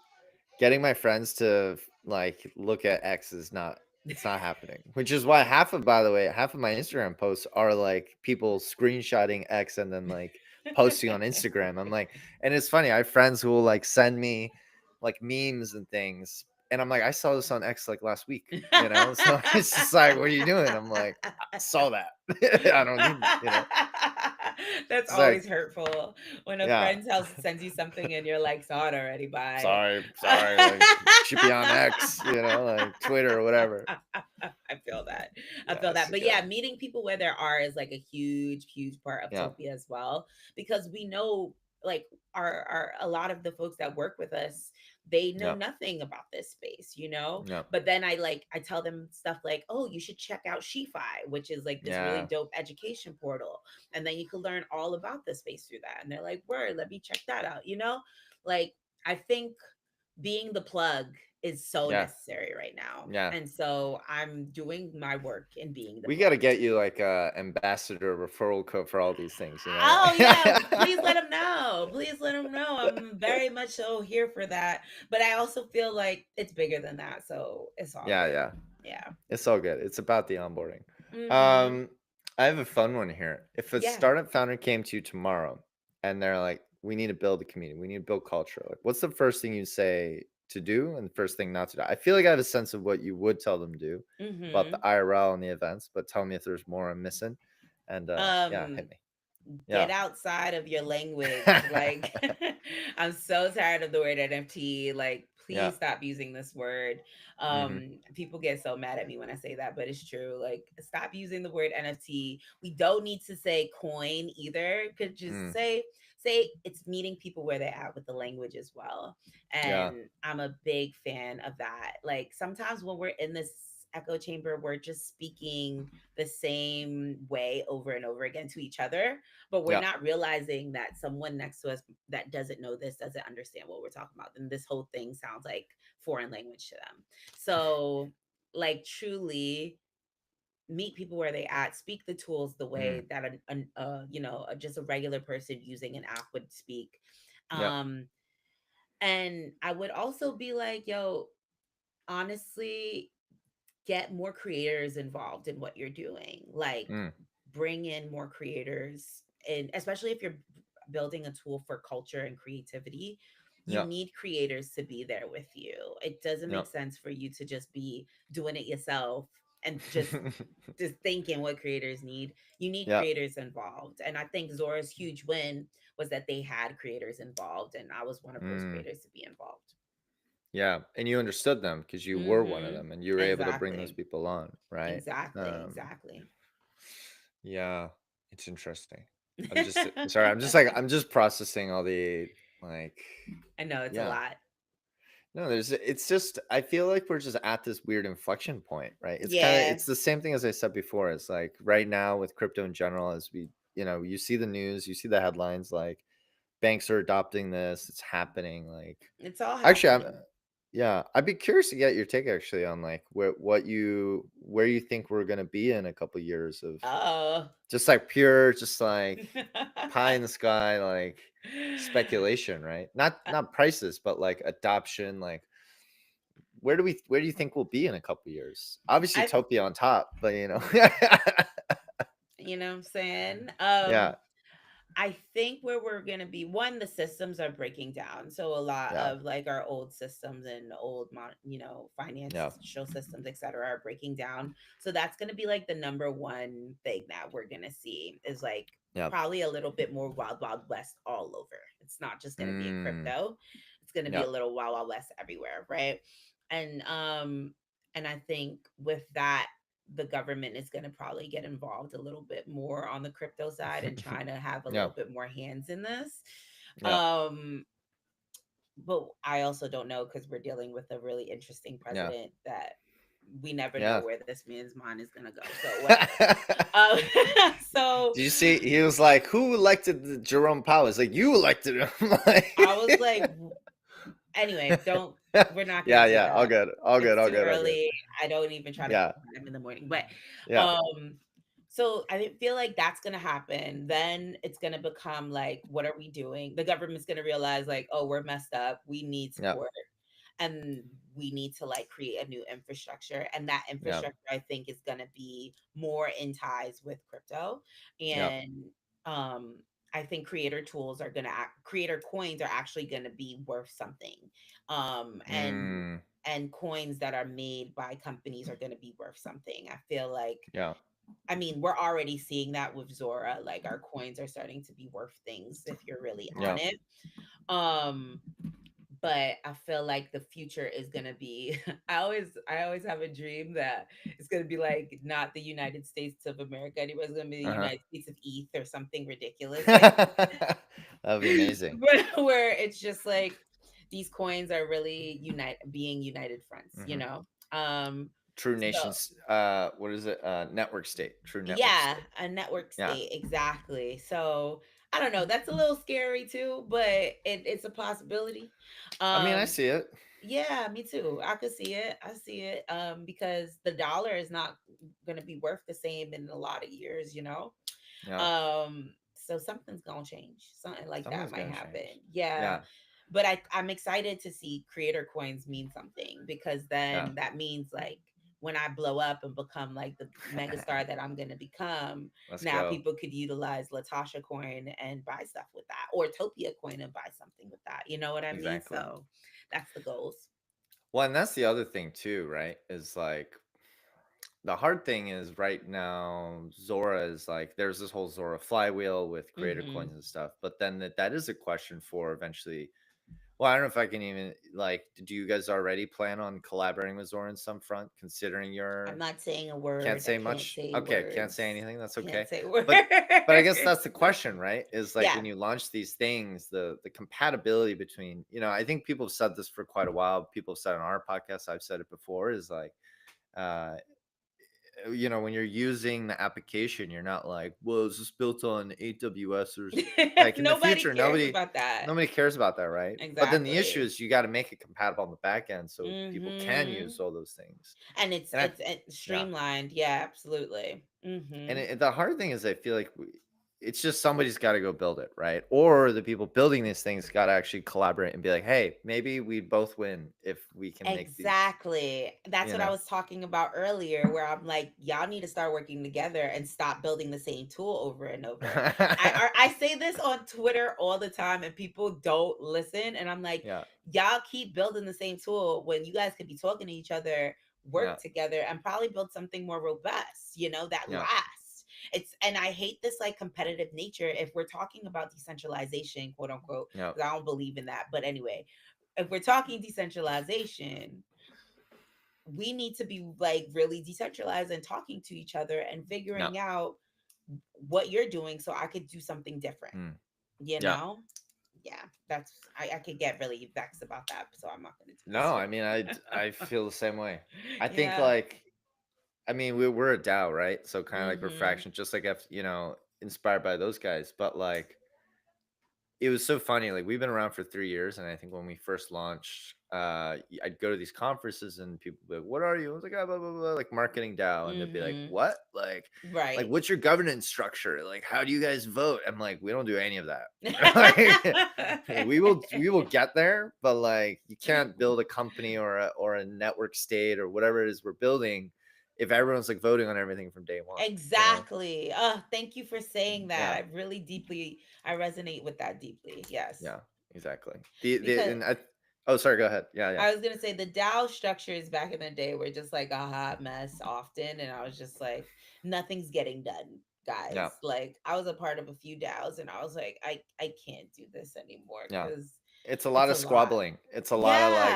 getting my friends to like look at X is not, it's not happening. Which is why half of, by the way, half of my Instagram posts are like people screenshotting X and then like posting on Instagram. I'm like, and it's funny, I have friends who will like send me like memes and things, and I'm like, I saw this on X like last week, you know? So it's just like, what are you doing? I'm like, I saw that. I don't need, you know. That's It's like, always hurtful when a yeah. friend sends you something and you're like, saw it already. Bye. Sorry, like should be on X, you know, like Twitter or whatever. I feel that. I Yeah, feel it's that. a But good yeah, one. meeting people where there are is like a huge, huge part of Yeah, Topia as well. Because we know like our a lot of the folks that work with us, they know yeah, nothing about this space, yeah, But then I tell them stuff like, oh, you should check out SheFi, which is like this really yeah, dope education portal. And then you can learn all about the space through that. And they're like, word, let me check that out. Like I think being the plug is so yeah, necessary right now. yeah. And so I'm doing my work in being the We got plug. to get you like a ambassador referral code for all these things, you know? Oh Like, yeah, please let them know. Please let them know. I'm very much so here for that. But I also feel like it's bigger than that, so it's all yeah, good. yeah. Yeah. It's all good. It's about the onboarding. Mhm. Um, I have a fun one here. If a Yeah. startup founder came to you tomorrow and they're like, "We need to build a community. We need to build culture." Like, what's the first thing you say to do and the first thing not to do? I feel like I have a sense of what you would tell them to do about the Mhm. IRL and the events, but tell me if there's more I'm missing. And yeah, Um hit me. get Yeah. outside of your language. Like, I'm so tired of the word NFT. Like, Yeah. please stop using this word. Hmm. People get so mad at me when I say that, but it's true. Like, stop using the word NFT. We don't need to say coin either. Could just Mm. say it's meeting people where they're at with the language as well. Yeah. And I'm a big fan of that. Like, sometimes when we're in this echo chamber, we're just speaking the same way over and over again to each other, but we're Yeah. not realizing that someone next to us that doesn't know this doesn't understand what we're talking about. And this whole thing sounds like foreign language to them. So, like, truly meet people where they at, speak the tools the Mm. way that just a regular person using an app would speak. Yeah. Um, and I would also be like, yo, honestly, get more creators involved in what you're doing. Like, Mm. bring in more creators, and especially if you're building a tool for culture and creativity, you Yeah. need creators to be there with you. It doesn't Yeah. make sense for you to just be doing it yourself and just thinking what creators need. You need Yeah. creators involved. And I think Zora's huge win was that they had creators involved, and I was one of those Mm. creators to be involved. Yeah, and you understood them because you were one of Mhm. them, and you were able to bring those Exactly. people on, right? Exactly. Um, Exactly. yeah, it's interesting. I'm just sorry. I'm just like I'm just processing all the like, I know it's a yeah. lot. No, there's. It's just I feel like we're just at this weird inflection point, right? It's kind of Yeah. it's the same thing as I said before. It's like right now with crypto in general, as we you see the news, you see the headlines, like banks are adopting this, it's happening. Like It's all actually, I'm happening. yeah, I'd be curious to get your take actually on like where you think we're gonna be in a couple years of Oh. just like pure, just like pie in the sky, like speculation, right? Not prices, but like adoption. Like where do you think we'll be in a couple years? Obviously, I Topia on top, but you know what I'm saying? yeah, I think where we're going to be, one, the systems are breaking down. So a lot yeah, of like our old systems and old yeah, financial systems, etc., are breaking down. So that's going to be like the number one thing that we're going to see is like yeah. probably a little bit more wild wild west all over. It's not just going to be in Mm, crypto. It's going to be yeah, a little wild wild west everywhere, right? And and I think with that, the government is going to probably get involved a little bit more on the crypto side and trying to have a Yeah. little bit more hands in this. Yeah. Um, but I also don't know because we're dealing with a really interesting Yeah. president that we never know Yeah. where this man's mind is gonna go. So whatever. Um, so Did you see? He was like, "Who elected Jerome Powell?" It's like, "You elected him." I was like, anyway, don't. We're not gonna Yeah, do yeah, all that. good, all good, It's all too good, all good. early. I don't even try to Yeah, think about him in the morning. But yeah, um, so I feel like that's gonna happen. Then it's gonna become like, what are we doing? The government's gonna realize like, oh, we're messed up. We need yeah, support, and we need to like create a new infrastructure. And that yeah, infrastructure, I think, is gonna be more in ties with crypto. yeah. And um, I think creator coins are actually gonna be worth something. Um, and Mm, and coins that are made by companies are going to be worth something. I feel like, yeah, I mean, we're already seeing that with Zora. Like our coins are starting to be worth things if you're really on yeah. it. Um, but I feel like the future is gonna be I always have a dream that it's gonna be like not the United States of America anymore. It's gonna be the Uh United States of ETH or something ridiculous like huh. That would be amazing. where it's just like these coins are really being united fronts, Hmm. True so nations. What is it? Network state. True network yeah, state. a network Yeah. state, exactly. So I don't know, that's a little scary too, but it's a possibility. I mean, I um see it. yeah, me too. I could see it. I see it. Because the dollar is not going to be worth the same in a lot of years, you know. Yeah. So something's gonna change. Something like that Something's might gonna happen. change. Yeah. Yeah. But I'm excited to see creator coins mean something, because Yeah. then that means like when I blow up and become like the megastar that I'm gonna become, Let's now go. people could utilize Latasha coin and buy stuff with that, or Topia coin and buy something with that. You know what I mean? Exactly. So that's the goals. Well, and that's the other thing too, right? Is like the hard thing is right now Zora is like there's this whole Zora flywheel with creator Mm-hmm. coins and stuff, but then that is a question for eventually. Well, I don't know if I can even like. Do you guys already plan on collaborating with Zora in some front, considering I'm your not saying a can't word. I say can't much? say Okay, can't words. say anything. That's Can't okay. say words. But I guess that's the question, right? Is like Yeah. when you launch these things, the compatibility between, I think people have said this for quite a while. People have said on our podcast, I've said it before, is like uh when you're using the application, you're not like, well, is this built on AWS or like in the Nobody future, cares nobody about that. nobody cares about that, right? But then the issue Exactly. is you got to make it compatible on the back end so people can Mm-hmm. use all those things. And it's And I it's it's yeah. streamlined. Yeah, absolutely. And Mm-hmm. the hard thing is, I feel like it's just somebody's got to go build it, right? Or the people building these things got to actually collaborate and be like, hey, maybe we both win if we can make these, Exactly. That's you what I know? was talking about earlier, where I'm like, y'all need to start working together and stop building the same tool over and over. I say this on Twitter all the time, and people don't listen. And I'm like, Yeah, y'all keep building the same tool when you guys could be talking to each other, yeah, work together, and probably build something more robust, that yeah, lasts. And I hate this like competitive nature if we're talking about decentralization, quote unquote, yeah, because I don't believe in that. But anyway, if we're talking decentralization, we need to be like really decentralized and talking to each other and yeah, figuring out what you're doing so I could do something different, mm, you yeah. know? Yeah, I could get really vexed about that, so I'm not gonna do this No, here. I mean, I feel the same way. I think Yeah. like, I mean, we're a DAO, right? So kind of like we're Mm-hmm. fractions, just like if inspired by those guys. But like, it was so funny. Like we've been around for 3 years, and I think when we first launched, I'd go to these conferences, and people would be like, "What are you?" I was like, "Ah, blah blah blah," like marketing DAO, and they'd be like, Mm-hmm. "What? Like Right. what's your governance structure? Like how do you guys vote?" I'm like, "We don't do any of that. Like, we will get there, but like you can't build a company or a network state or whatever it is we're building if everyone's like voting on everything from day one. You know? Exactly. Thank you for saying that. Yeah, I resonate with that deeply. Yes. yeah, exactly. The Because and I. Oh, sorry. Go ahead. Yeah, yeah. I was gonna say the DAO structures back in the day were just like a hot mess often, and I was just like, nothing's getting done, Yeah, guys. Like I was a part of a few DAOs, and I was like, I can't do this anymore yeah. because It's a lot it's of a lot. squabbling. It's a lot of like,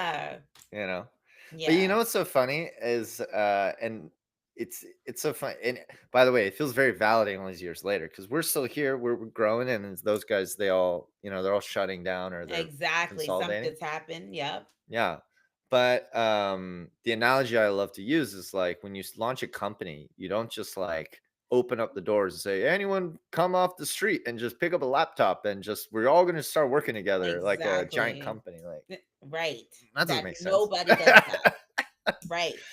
Yeah, you know. But yeah. what's so funny is and it's so fun. And by the way, it feels very validating all these years later because we're still here, we're growing, and it's those guys, they all, they're all shutting down or they're Exactly. consolidating. Something's happened. Yep. Yeah. But the analogy I love to use is like when you launch a company, you don't just like open up the doors and say, anyone come off the street and just pick up a laptop and just we're all going to start working together like a giant Exactly. company. Like Right. that doesn't That make sense. nobody does that. Right.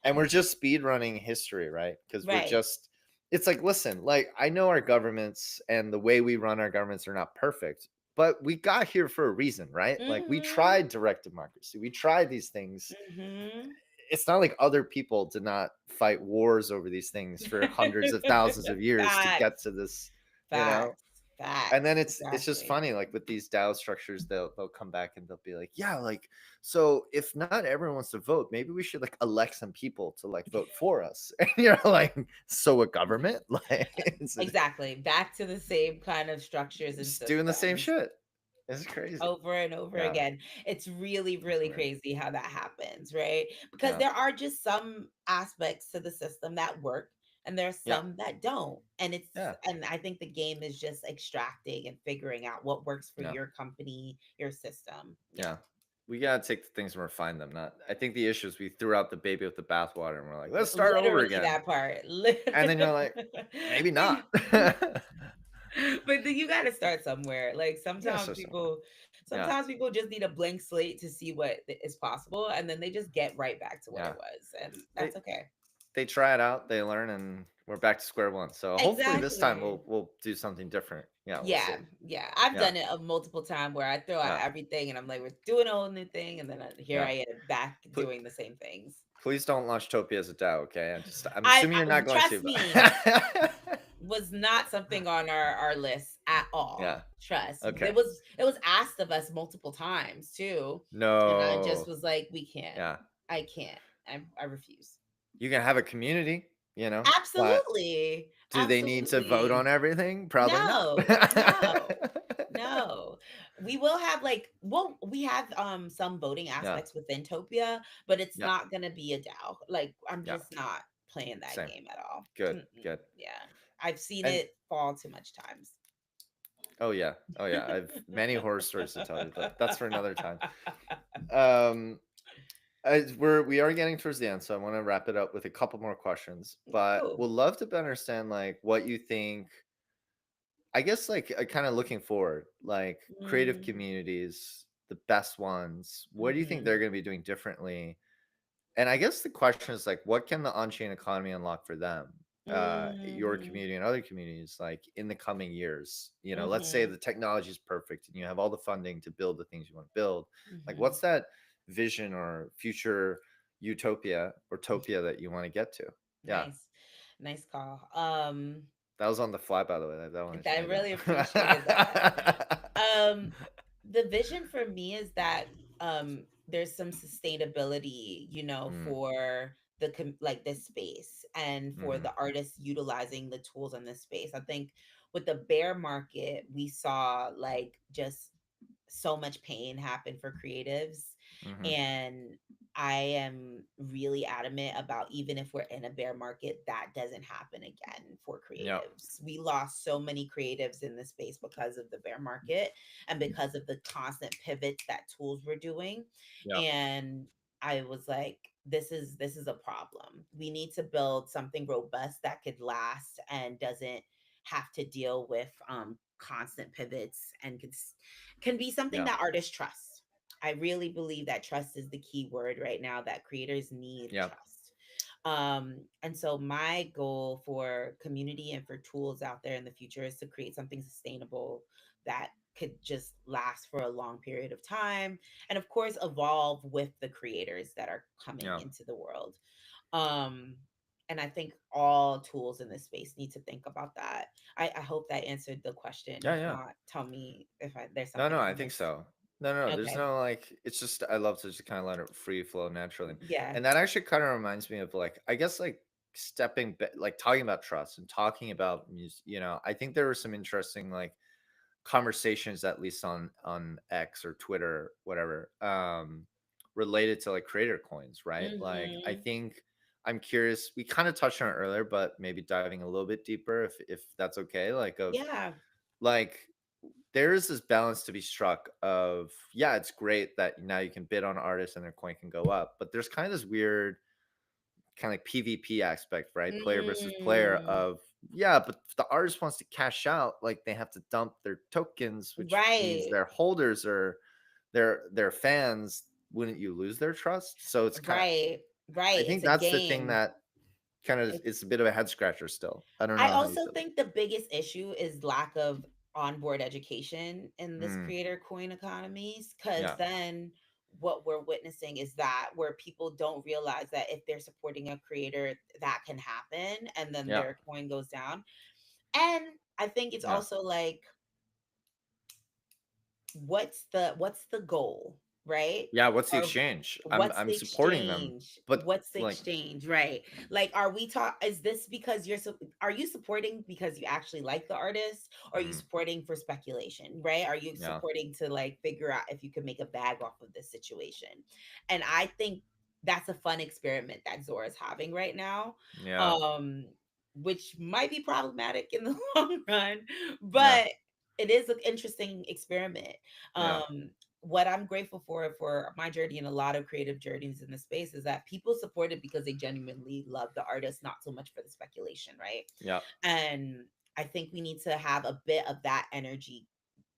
And we're just speed running history, right? Because we're Right. just, it's like, listen, like I know our governments and the way we run our governments are not perfect, but we got here for a reason, right? Like we Mm-hmm. tried direct democracy, we tried these things. Mm-hmm. It's not like other people did not fight wars over these things for hundreds of thousands of years to get Facts. to this, you know? Facts. And then Facts. it's just Exactly. funny, like with these DAO structures, they'll come back and they'll be like, yeah, like so if not everyone wants to vote, maybe we should like elect some people to like vote for us. And you're like, so a government, like it's Exactly. Back to the same kind of structures and just doing the same systems shit. It's crazy. over and over Yeah, again. It's really, it's really weird. crazy how that happens, right? Because Yeah, there are just some aspects to the system that work and there's yeah, some that don't. yeah, And I think the game is just extracting and figuring out what works for yeah, your company, your system. Yeah. yeah. We gotta take the things and refine them. Not, I think the issue is we threw out the baby with the bathwater and we're like, let's start over Literally again. that part. And then you're like, maybe not. But then you got to start somewhere. Like Yeah, so somewhere. Yeah, sometimes people just need a blank slate to see what is possible, and then they just get right back to what yeah. it was, and They that's okay. they try it out, they learn, and we're back to square one. So hopefully this time Exactly. we'll do something different. Yeah, we'll see. Yeah, yeah. I've Yeah, done it a multiple time where I throw out yeah, everything, and I'm like, we're doing a whole new thing, and then here yeah. I am back Pl- doing the same things. please don't launch Topia as a DAO, okay? I'm assuming you're not going to, Trust me, but was not something on our list at all. yeah. Trust. Okay. It was asked of us multiple times too. And I just No. was like, we can't. Yeah. I can't. I refuse. You can have a community, but Absolutely. do they need to vote Absolutely. on everything? Probably not. No. No. No. We will have we have some voting Yeah. aspects within Topia, but it's Yeah. not gonna be a DAO. Like I'm Yeah. just not playing that Same. game at all. Good. Mm-mm. Good. Yeah. I've seen And it fall too much times. oh yeah. Oh yeah. I've many horror stories to tell you, but that's for another time. Um we are getting towards the end, so I want to wrap it up with a couple more questions. But Cool. we'll love to better understand like what you think. I guess like kind of looking forward, like creative Mm, communities, the best ones. What do you think they're mhm, going to be doing differently? And I guess the question is like, what can the on-chain economy unlock for them, your mhm, community and other communities, like in the coming years? Let's say mhm, the technology is perfect and you have all the funding to build the things you want to build. Like, mhm. what's that vision or future utopia or topia that you want to get to? Yeah, Nice. Nice call. that was on the fly, by the way. That one I just I made really appreciated that. up. Um, the vision for me is that there's some sustainability, Mm, for like this space and for mhm, the artists utilizing the tools in this space. I think with the bear market, we saw like just so much pain happen for creatives, mhm. and I am really adamant about, even if we're in a bear market, that doesn't happen again for Yep, creatives. We lost so many creatives in the space because of the bear market and because of the constant pivots that tools were doing. yep, And I was like, this is a problem. We need to build something robust that could last and doesn't have to deal with constant pivots, and can be something yep, that artists trust. I really believe that trust is the key word right now, that creators need yep, trust. And so my goal for community and for tools out there in the future is to create something sustainable that could just last for a long period of time, and of course evolve with the creators that are coming yep. into the world. um and I think all tools in this space need to think about that. I hope that answered the question. Yeah, If yeah. not, tell me if there's No, something no, I I think missed. so. No, no, no. There's Okay. no like. It's just I love to just kind of let it free flow naturally, Yeah. and that actually kind of reminds me of like I guess like like talking about trust and talking about music. I think there were some interesting like conversations, at least on X or Twitter, whatever, related to like creator coins, right? Like I Mhm. think I'm curious. We kind of touched on it earlier, but maybe diving a little bit deeper, if that's okay. Like of Yeah. like there is this balance to be struck of, yeah, it's great that now you can bid on artists and their coin can go up, but there's kind of this weird kind of like PvP aspect, right? Player versus player Mm, of, yeah, but if the artist wants to cash out, like they have to dump their tokens, which means right. their holders are their fans. Wouldn't you lose their trust? So it's kind of, Right. I Right. It's think a that's the thing game. that kind of It's it's a bit of a head scratcher still. I don't I know how you also feel. think the biggest issue is lack of onboard education in this Mm, creator coin economies, because yeah, then what we're witnessing is that where people don't realize that if they're supporting a creator, that can happen and then yeah, their coin goes down. And I think it's yeah, also like, what's the goal, right? yeah. What's the Or exchange? what's I'm the supporting them, exchange? but What's the like, exchange, right? Like, are we talk is this because are you supporting because you actually like the artist, or are you mm, supporting for speculation, right? Are you yeah, supporting to like figure out if you can make a bag off of this situation? And I think that's a fun experiment that Zora's having right now. yeah, um which might be problematic in the long run, yeah, but it is an interesting experiment. yeah, What I'm grateful for my journey and a lot of creative journeys in the space is that people support it because they genuinely love the artist, not so much for the speculation, right? yeah, And I think we need to have a bit of that energy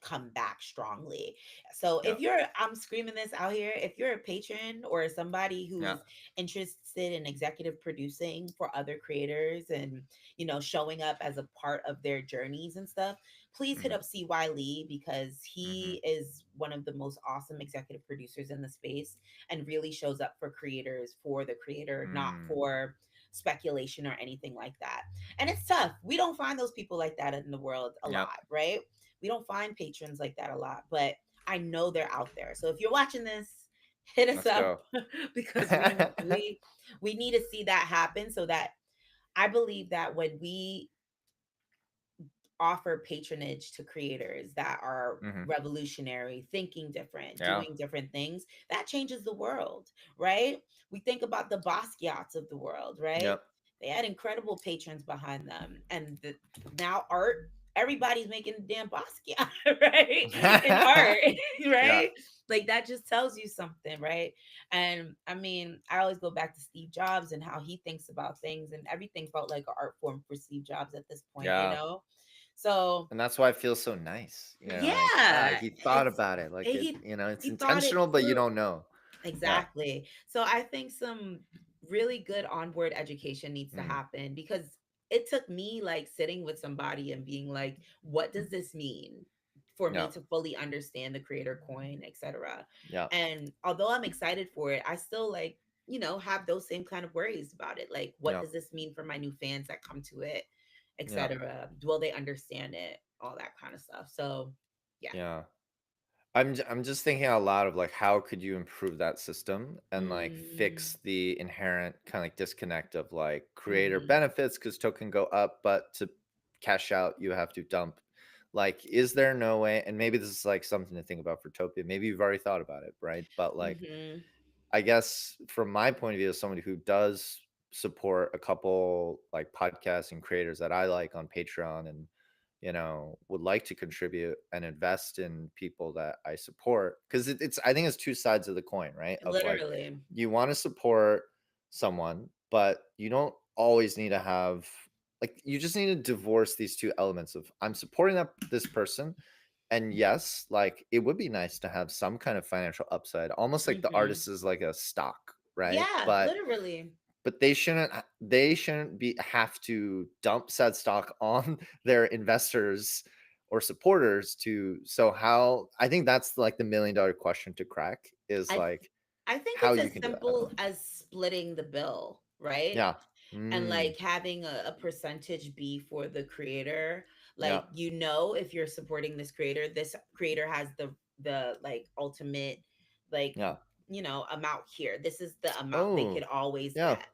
come back strongly. So yeah, if I'm screaming this out here, if you're a patron or somebody yeah. who's interested in executive producing for other creators and, showing up as a part of their journeys and stuff, please hit Hmm. up CY Lee, because Hmm. he is one of the most awesome executive producers in the space and really shows up for creators, for the creator, not Mm. for speculation or anything like that. And it's tough. We don't find those people like that in the world a Yep. lot, right? We don't find patrons like that a lot, but I know they're out there. So if you're watching this, hit us Let's up go. because we need to see that happen, so that I believe that when we offer patronage to creators that are Hmm. revolutionary, thinking different, Yeah. doing different things, that changes the world, right? We think about the Basquiat's of the world, right? Yep. They had incredible patrons behind them. And now art, everybody's making a damn Basquiat, right? In art, Yeah. right? Like that just tells you something, right? And I mean, I always go back to Steve Jobs and how he thinks about things, and everything felt like an art form for Steve Jobs at this point, Yeah. So And that's why it feels so nice. Like yeah, he thought it's about it. Like it, it's he thought it intentional, but you through. don't know. Yeah. Exactly. So I think some really good onboard education needs to Mm. happen, because it took me like sitting with somebody and being like, what does this mean for me Yeah. to fully understand the creator coin, etc. Yeah. And although I'm excited for it, I still like, have those same kind of worries about it. Like, what Yeah. does this mean for my new fans that come to it, Yeah. etc.? Will they understand it? All that kind of stuff. So yeah. Yeah. I'm just thinking out loud of like how could you improve that system and like Mm, fix the inherent kind of like disconnect of like creator mhm. benefits because token go up, but to cash out you have to dump. Like, is there no way? And maybe this is like something to think about for Topia. Maybe you've already thought about it, right? But like Mhm. I guess from my point of view, as somebody who does support a couple like podcasts and creators that I like on Patreon and would like to contribute and invest in people that I support because it's I think it's two sides of the coin, right? Of like Literally. you want to support someone, but you don't always need to have like you just need to divorce these two elements of I'm supporting this person and yes, like it would be nice to have some kind of financial upside, almost like the Mhm. artist is like a stock, right? Yeah, But literally. they shouldn't be have to dump said stock on their investors or supporters to so how I think that's like the $1 million question to crack is I th- like I think how it's you as can do that. simple as splitting the bill, right? Yeah. And Mm, like having a percentage be for the creator. yeah. Like, if you're supporting this creator has the like ultimate, like, Yeah. amount here. This is the amount they could Oh, always yeah. get.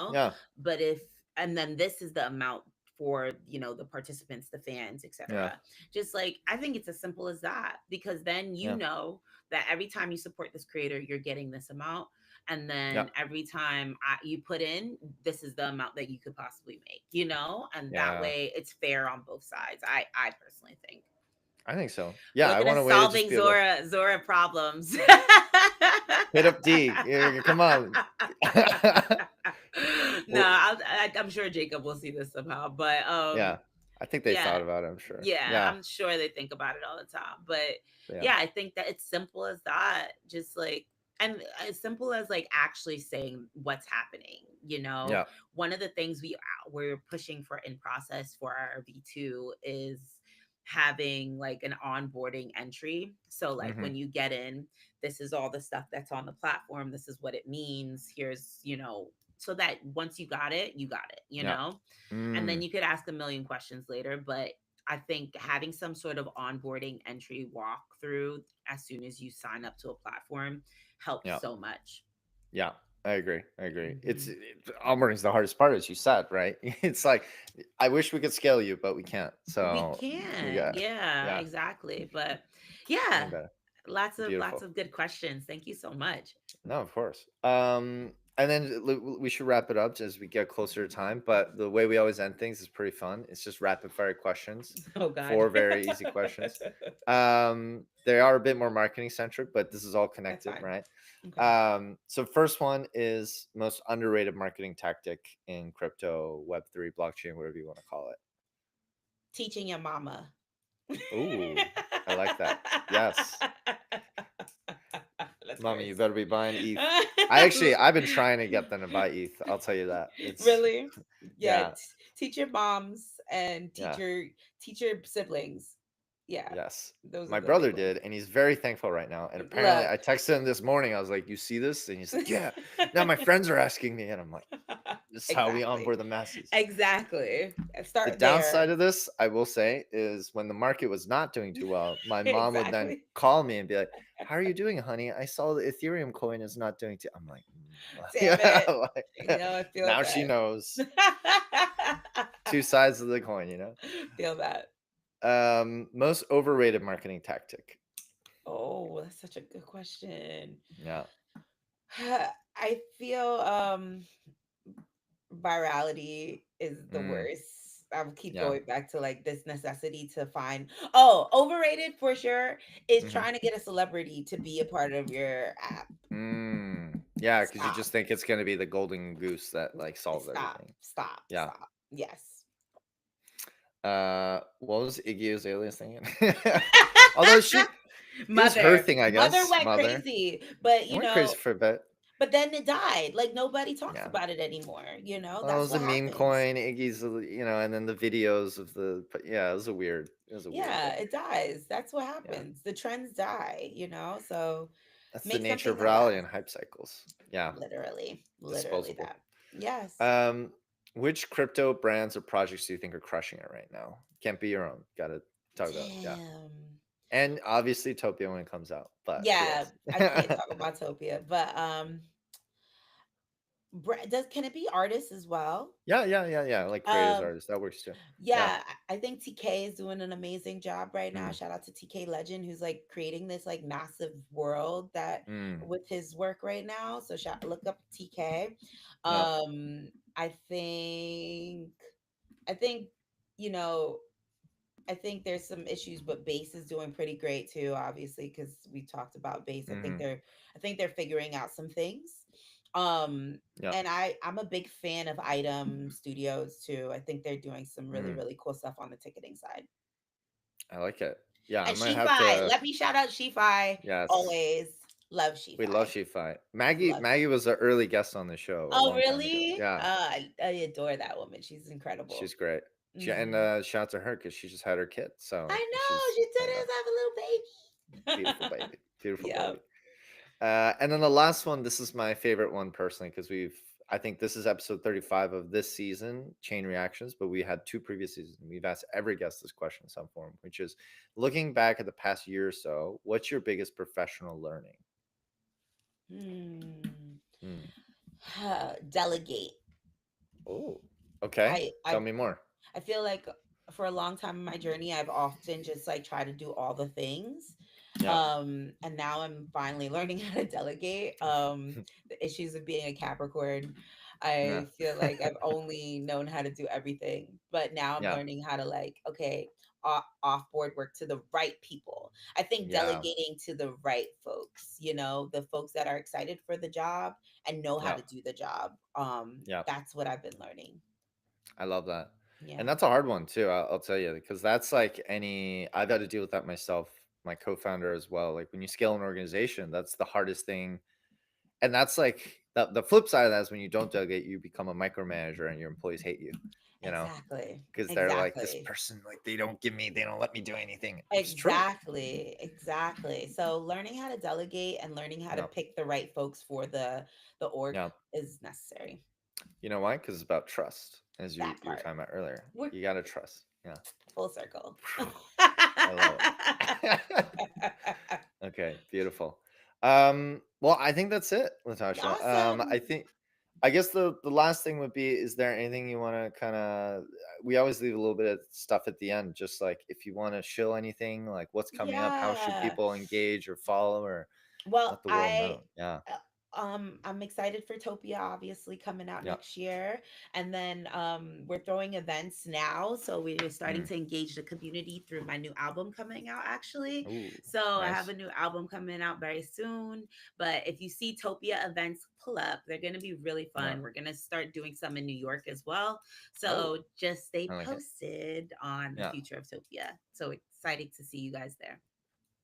Yeah. But if and then this is the amount for the participants, the fans, Yeah. etc. Just like, I think it's as simple as that, because then Yeah. that every time you support this creator, you're getting this amount. And Yeah. then every time you put in, this is the amount that you could possibly make, and that Yeah. way it's fair on both sides. I personally think. I think so. We're Yeah, I looking want at a way to just solving be able to Zora problems. hit up D. Yeah, come on. No, Well, I'm sure Jacob will see this somehow, but yeah. I think they yeah, thought about it, I'm sure. yeah, Yeah. I'm sure they think about it all the time. But Yeah. yeah, I think that it's simple as that. Just like, and as simple as like actually saying what's happening. Yeah. One of the things we're pushing for in process for our V2 is having like an onboarding entry. So like Mhm. when you get in, this is all the stuff that's on the platform. This is what it means. Here's, so that once you got it, you got it. Yeah. And then Mm. you could ask a million questions later. But I think having some sort of onboarding entry walkthrough as soon as you sign up to a platform helps Yeah. so much. Yeah. I agree. I agree. Hmm. Onboarding is the hardest part, as you said, right? It's like I wish we could scale you, but we can't. We So we can't. got Yeah, yeah, exactly. But we yeah, better. lots Beautiful. of good questions. Thank you so much. No, of course. And then we should wrap it up as we get closer to time. But the way we always end things is pretty fun. It's just rapid fire questions, Oh God. four very easy questions. They are a bit more marketing centric, but this is all That's connected, fine. right? Okay. So first one is most underrated marketing tactic in crypto, Web3, blockchain, whatever you want to call it. Teaching your mama. Ooh, I like that. Yes. Let's Mommy, you curse. better be buying ETH. I've been trying to get them to buy ETH. I'll tell you that. It's Really? Yeah. yeah, Teach your moms and yeah, teach your siblings. Yeah, yes. those are My the big brother ones. did, and he's very thankful right now. And apparently, Look. I texted him this morning. I was like, "You see this?" And he's like, "Yeah." Now my friends are asking me, and I'm like, "This is how we Exactly. onboard the masses." Exactly. The Start downside there. of this, I will say, is when the market was not doing too well, my mom would then Exactly. call me and be like, "How are you doing, honey? I saw the Ethereum coin is not doing too." I'm like, Damn "Yeah." it. Like, I feel now she that. knows two sides of the coin. Feel that. Most overrated marketing tactic. Oh, that's such a good question. Yeah. I feel virality is the Mm, worst. I'll keep yeah. going back to like this necessity to find. Oh, overrated for sure is Hmm. trying to get a celebrity to be a part of your app. Yeah, because you Stop. just think it's gonna be the golden goose that like solves Stop. everything. Stop. Yeah. Stop. Yes. What was Iggy Azalea's thing? Although it was her Mother. thing, I Mother guess. went Mother. crazy, but I went crazy for a bit. but then it died. Like nobody talks Yeah. about it anymore. Well, it That's was a what meme happens. coin. Iggy's, and then the videos of but yeah, it was a weird Yeah, thing. it dies. That's what Yeah. happens. The trends die. So That's the make nature something of that reality lasts. and hype cycles. Yeah. Literally Disposable. that. Yes. Um, which crypto brands or projects do you think are crushing it right now? Can't be your own. Got to talk about yeah, Damn. and obviously Topia when it comes out. But who Yeah, else? I can't talk about Topia, but does can it be artists as well? Yeah. Like creators, Um, artists, that works too. Yeah. yeah, I think TK is doing an amazing job right now. Mm, Shout out to TK Legend, who's like creating this like massive world that mm, with his work right now. So look up TK. yeah. I think you know I think there's some issues, but bass is doing pretty great too, obviously, because we talked about bass. Hmm. I think they're figuring out some things. Um, Yeah. and I'm a big fan of Item Studios too. I think they're doing some really, Mm, really cool stuff on the ticketing side. I like it. Yeah, I And might have Shifi, to. let me shout out Shifi. Yes, Always love we love Shifi. She Fight. Maggie. Love Maggie Shifi. was an early guest on the show a Oh, long time ago. really? Yeah, I adore that woman. She's incredible. she's great. And Hmm. shout out to her because she just had her kid. So I know she's she you know did have a little beautiful baby. baby, beautiful Yep. baby. And then the last one, this is my favorite one personally because I think this is episode 35 of this season, Chain Reactions, but we had two previous seasons. We've asked every guest this question in some form, which is looking back at the past year or so, what's your biggest professional learning? Hmm. Hmm. Delegate. Oh, okay. I Tell I me more. I feel like for a long time in my journey, I've often just like tried to do all the things. Yeah. And now I'm finally learning how to delegate. The issues of being a Capricorn, Yeah. I feel like I've only known how to do everything, but now I'm Yeah. learning how to, like, okay, off board work to the right people. I think Yeah. delegating to the right folks, the folks that are excited for the job and know how Yeah. to do the job. Yeah. That's what I've been learning. I love that. And Yeah. that's a hard one too. I'll tell you, because that's like I've had to deal with that myself, my co-founder as well. Like when you scale an organization, that's the hardest thing. And that's like the flip side of that is when you don't delegate, you become a micromanager and your employees hate you, you know, Exactly. because they're like, this Exactly. person, like they don't let me do anything. It's true. Exactly, exactly. So learning how to delegate and learning how to Yeah. pick the right folks for the org Yeah. is necessary. You know why? Because it's about trust, as you That you were part. talking about earlier. We're You gotta trust. Yeah. full circle. I love it. Okay, beautiful. Well, I think that's it, Latasha. Awesome. I guess the last thing would be, is there anything you want to kind of, we always leave a little bit of stuff at the end, just like if you want to show anything, like what's coming up, how should Yeah. people engage or follow or Well, let the world know? Yeah. I'm excited for Topia obviously coming out Yeah. next year. And then we're throwing events now. So we're starting Mm. to engage the community through my new album coming out actually. Ooh, So I have nice. a new album coming out very soon. But if you see Topia events pull up, they're gonna be really Yeah. fun. We're gonna start doing some in New York as well. Oh, So just stay I like it. posted on the Yeah. future of Topia. So excited to see you guys there.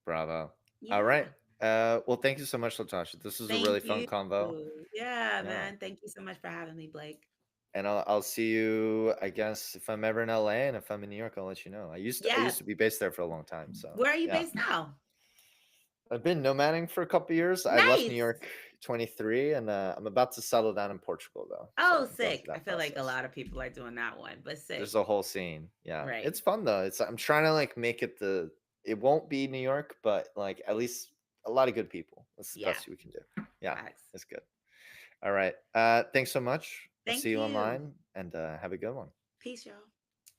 Bravo. All right. Yeah. Well, thank you so much, Latasha. This was a really Thank fun you. convo. Yeah, Yeah. man. Thank you so much for having me, Blake. And I'll see you, I guess, if I'm ever in LA, and if I'm in New York, I'll let you know. I Yeah. used to be based there for a long time, so Where are you yeah. based now? I've been nomading for a couple years. I left New Nice. York 23, and I'm about to settle down in Portugal though. So Oh, I'm going through sick. I that feel like a process. lot of people are doing that one, but sick. There's a whole scene. Yeah. Right. It's fun though. I'm trying to like make it it won't be New York, but like at least a lot of good people. That's the Yeah. best we can do. Yeah. Facts. It's good. All right. Thanks so much. I'll see Thank you you. online, and have a good one. Peace, y'all.